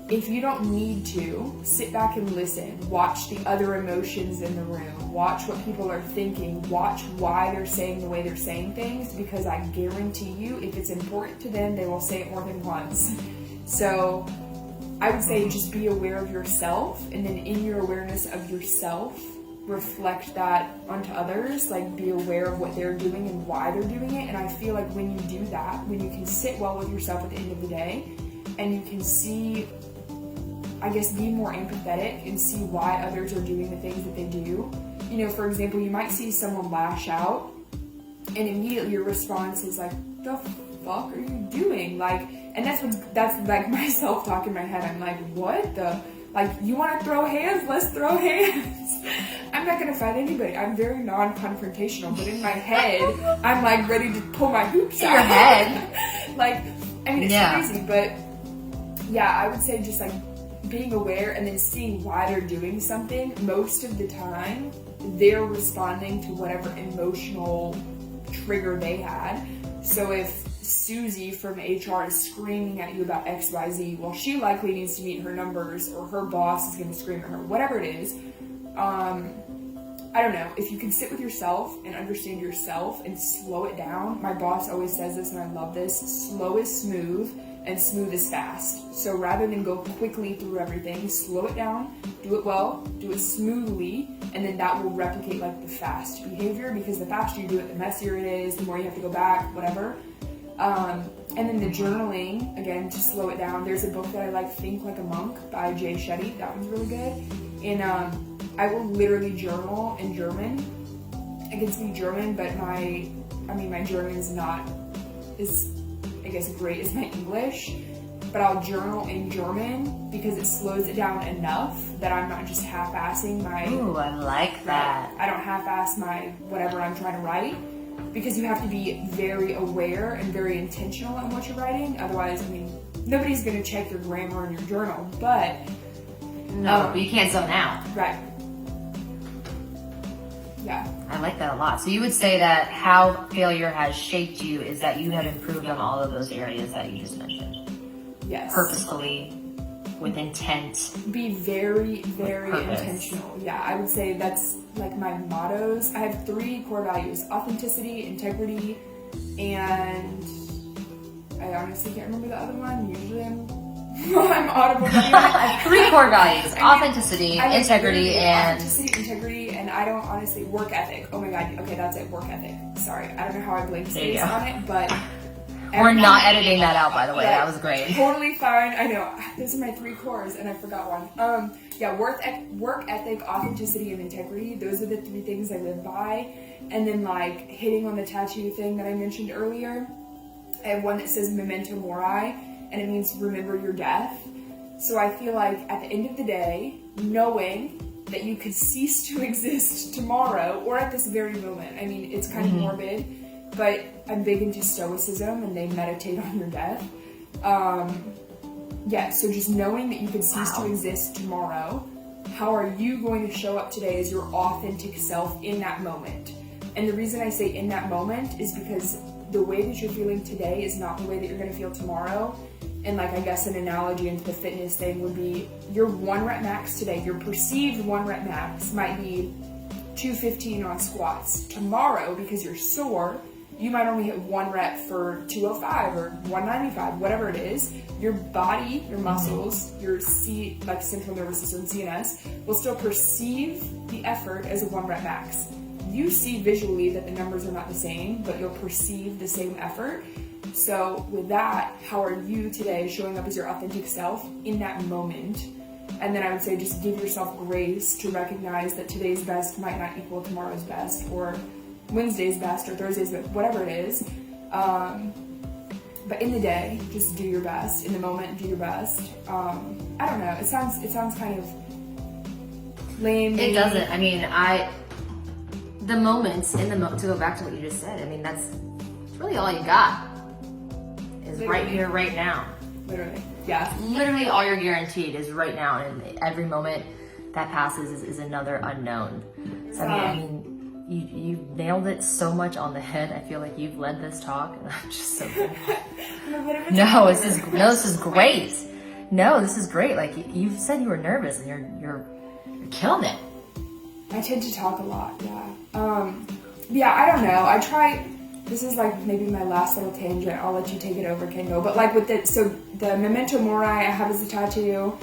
If you don't need to, sit back and listen. Watch the other emotions in the room. Watch what people are thinking. Watch why they're saying the way they're saying things, because I guarantee you, if it's important to them, they will say it more than once. So I would say just be aware of yourself, and then in your awareness of yourself, reflect that onto others. Like, be aware of what they're doing and why they're doing it. And I feel like when you do that, when you can sit well with yourself at the end of the day, and you can see, I guess, be more empathetic and see why others are doing the things that they do. You know, for example, you might see someone lash out, and immediately your response is like, the fuck are you doing? Like, and that's like my self-talk in my head. I'm like, what the, like, you want to throw hands? Let's throw hands. I'm not going to fight anybody. I'm very non-confrontational, but in my head, I'm like ready to pull my hoops out. Your head. Like, I mean, it's crazy, but yeah, I would say just like being aware and then seeing why they're doing something. Most of the time, they're responding to whatever emotional trigger they had. So if Susie from HR is screaming at you about XYZ, well, she likely needs to meet her numbers, or her boss is going to scream at her, whatever it is. I don't know. If you can sit with yourself and understand yourself and slow it down. My boss always says this, and I love this: slow is smooth and smooth is fast. So rather than go quickly through everything, slow it down, do it well, do it smoothly, and then that will replicate like the fast behavior, because the faster you do it, the messier it is, the more you have to go back, whatever. And then the journaling, again, to slow it down. There's a book that I like, Think Like a Monk by Jay Shetty. That one's really good. And I will literally journal in German. I can speak German, but my German is not as, I guess, great as my English. But I'll journal in German because it slows it down enough that I'm not just half-assing my... Ooh, I like that. I don't half-ass my whatever I'm trying to write, because you have to be very aware and very intentional in what you're writing. Otherwise, I mean, nobody's going to check your grammar in your journal, but... No, but you can't zone out. Right. Yeah. I like that a lot. So you would say that how failure has shaped you is that you have improved on all of those areas that you just mentioned. Yes. Purposefully, with intent. Be very, very purpose. intentional. Yeah, I would say that's like my mottos. I have 3 core values: authenticity, integrity, and I honestly can't remember the other one. Usually I'm audible. 3 core values: authenticity, integrity, and... Authenticity, integrity, and I don't honestly... Work ethic. Oh my god, okay, that's it, work ethic. Sorry, I don't know how I blamed space on it, but... We're not editing that out, by the way. That was great. Totally fine. I know. Those are my 3 cores, and I forgot one. Yeah, work ethic, authenticity, and integrity. Those are the 3 things I live by. And then, like, hitting on the tattoo thing that I mentioned earlier, I have one that says memento mori, and it means remember your death. So I feel like at the end of the day, knowing that you could cease to exist tomorrow or at this very moment. I mean, it's kind of morbid, but I'm big into stoicism, and they meditate on your death. Yeah, so just knowing that you could cease to exist tomorrow, how are you going to show up today as your authentic self in that moment? And the reason I say in that moment is because the way that you're feeling today is not the way that you're going to feel tomorrow. And like, I guess an analogy into the fitness thing would be your 1 rep max today, your perceived 1 rep max might be 215 on squats. Tomorrow, because you're sore, you might only hit 1 rep for 205 or 195, whatever it is. Your body, your muscles, your like central nervous system, CNS, will still perceive the effort as a 1 rep max. You see visually that the numbers are not the same, but you'll perceive the same effort. So with that, how are you today showing up as your authentic self in that moment? And then I would say just give yourself grace to recognize that today's best might not equal tomorrow's best, or Wednesday's best, or Thursday's best, whatever it is. But in the day, just do your best. In the moment, do your best. I don't know. It sounds kind of lame. It doesn't. I mean, the moments in the moment, to go back to what you just said, I mean, that's really all you got. Is literally. Right here, right now. Literally. Yeah. Literally all you're guaranteed is right now, and every moment that passes is another unknown. So I mean, you nailed it so much on the head. I feel like you've led this talk, and I'm just so grateful. No, this is great. No, this is great. Like, you said you were nervous, and you're killing it. I tend to talk a lot. Yeah. I don't know. I try. This is like maybe my last little tangent. I'll let you take it over, Kendall. But like with the memento mori I have as a tattoo.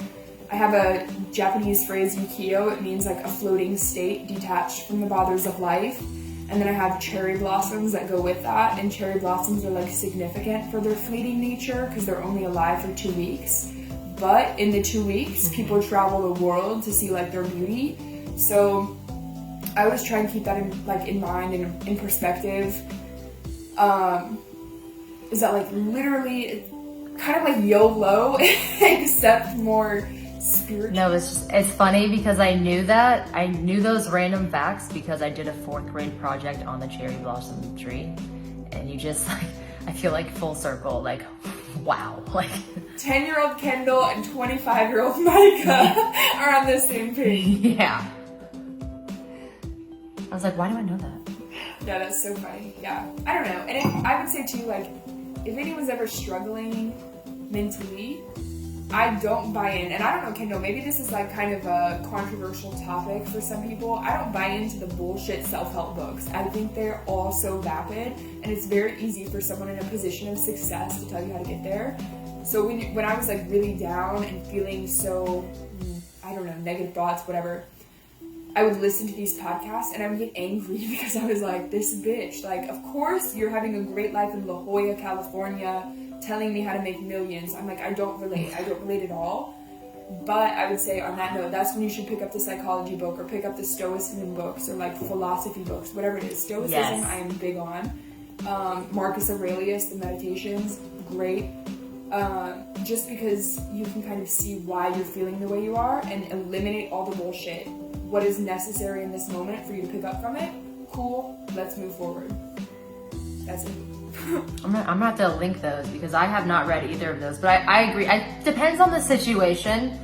I have a Japanese phrase, yukio. It means like a floating state detached from the bothers of life. And then I have cherry blossoms that go with that. And cherry blossoms are like significant for their fleeting nature because they're only alive for 2 weeks. But in the 2 weeks, people travel the world to see like their beauty. So I always try and keep that in mind and in perspective. is that like literally kind of like YOLO, except more spiritual. No, it's funny because I knew those random facts because I did a 4th grade project on the cherry blossom tree, and you just like, I feel like full circle, like, wow, like 10-year-old Kendall and 25-year-old Mica are on the same page. Yeah. I was like, why do I know that? Yeah, that's so funny. Yeah, I don't know. And I would say too, like, if anyone's ever struggling mentally, I don't buy in. And I don't know, Kendall, maybe this is like kind of a controversial topic for some people. I don't buy into the bullshit self-help books. I think they're all so vapid, and it's very easy for someone in a position of success to tell you how to get there. So when I was like really down and feeling so, I don't know, negative thoughts, whatever, I would listen to these podcasts and I would get angry because I was like, this bitch, like, of course you're having a great life in La Jolla, California, telling me how to make millions. I'm like, I don't relate at all. But I would say on that note, that's when you should pick up the psychology book or pick up the Stoicism books or like philosophy books, whatever it is. Stoicism, yes. I am big on. Marcus Aurelius, the Meditations, great. Just because you can kind of see why you're feeling the way you are and eliminate all the bullshit. What is necessary in this moment for you to pick up from it? Cool, let's move forward. That's it. I'm gonna have to link those because I have not read either of those, but I agree. It depends on the situation,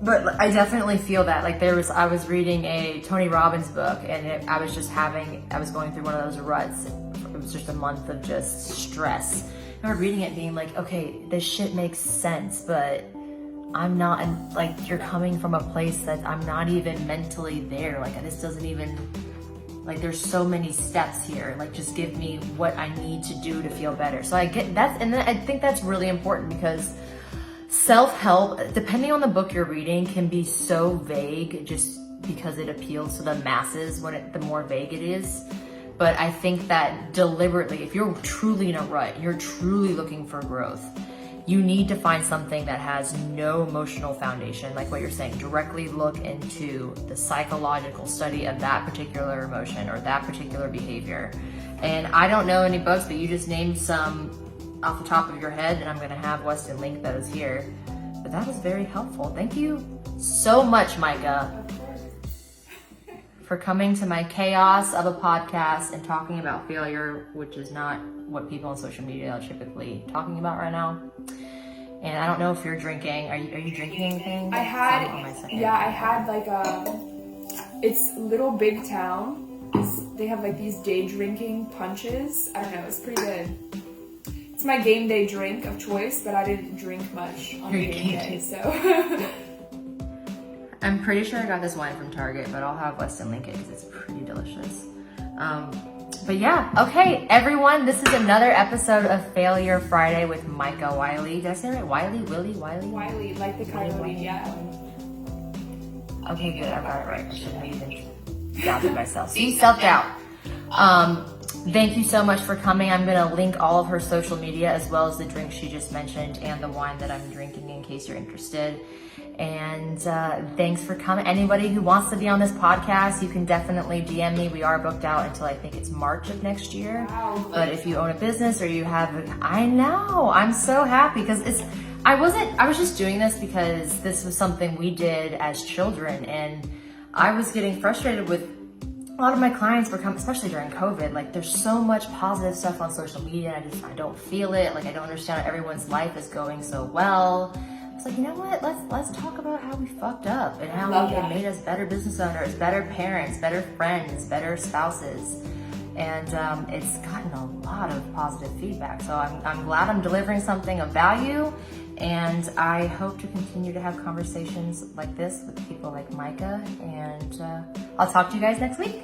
but I definitely feel that. Like I was reading a Tony Robbins book, and I was going through one of those ruts. It was just a month of just stress. I remember reading it being like, okay, this shit makes sense, but I'm not, like, you're coming from a place that I'm not even mentally there. Like, this doesn't even, like, there's so many steps here. Like, just give me what I need to do to feel better. So I get that, and I think that's really important because self-help, depending on the book you're reading, can be so vague just because it appeals to the masses the more vague it is. But I think that deliberately, if you're truly in a rut, you're truly looking for growth, you need to find something that has no emotional foundation, like what you're saying. Directly look into the psychological study of that particular emotion or that particular behavior. And I don't know any books, but you just named some off the top of your head, and I'm gonna have Weston link those here. But that was very helpful. Thank you so much, Mica, for coming to my chaos of a podcast and talking about failure, which is not what people on social media are typically talking about right now. And I don't know if you're drinking. Are you drinking anything? I had like it's Little Big Town. They have like these day drinking punches. I don't know, it's pretty good. It's my game day drink of choice, but I didn't drink much on the game day, so. I'm pretty sure I got this wine from Target, but I'll have Weston link it because it's pretty delicious. But yeah, okay, everyone, this is another episode of Failure Friday with Mica Wiley. Did I say it right? Wiley? Wiley, like the coyote, yeah. Okay, good, I got it right. I shouldn't have even doubted myself. See, self-doubt. Thank you so much for coming. I'm gonna link all of her social media as well as the drink she just mentioned and the wine that I'm drinking in case you're interested. And thanks for coming. Anybody who wants to be on this podcast, you can definitely DM me. We are booked out until I think it's March of next year. Wow. But if you own a business or you have, I know, I'm so happy because I was just doing this because this was something we did as children, and I was getting frustrated with a lot of my clients were coming, especially during COVID. Like, there's so much positive stuff on social media. I don't feel it. Like, I don't understand how everyone's life is going so well. It's like, you know what? Let's talk about how we fucked up and how it made us better business owners, better parents, better friends, better spouses. And it's gotten a lot of positive feedback. So I'm glad I'm delivering something of value. And I hope to continue to have conversations like this with people like Mica. And I'll talk to you guys next week.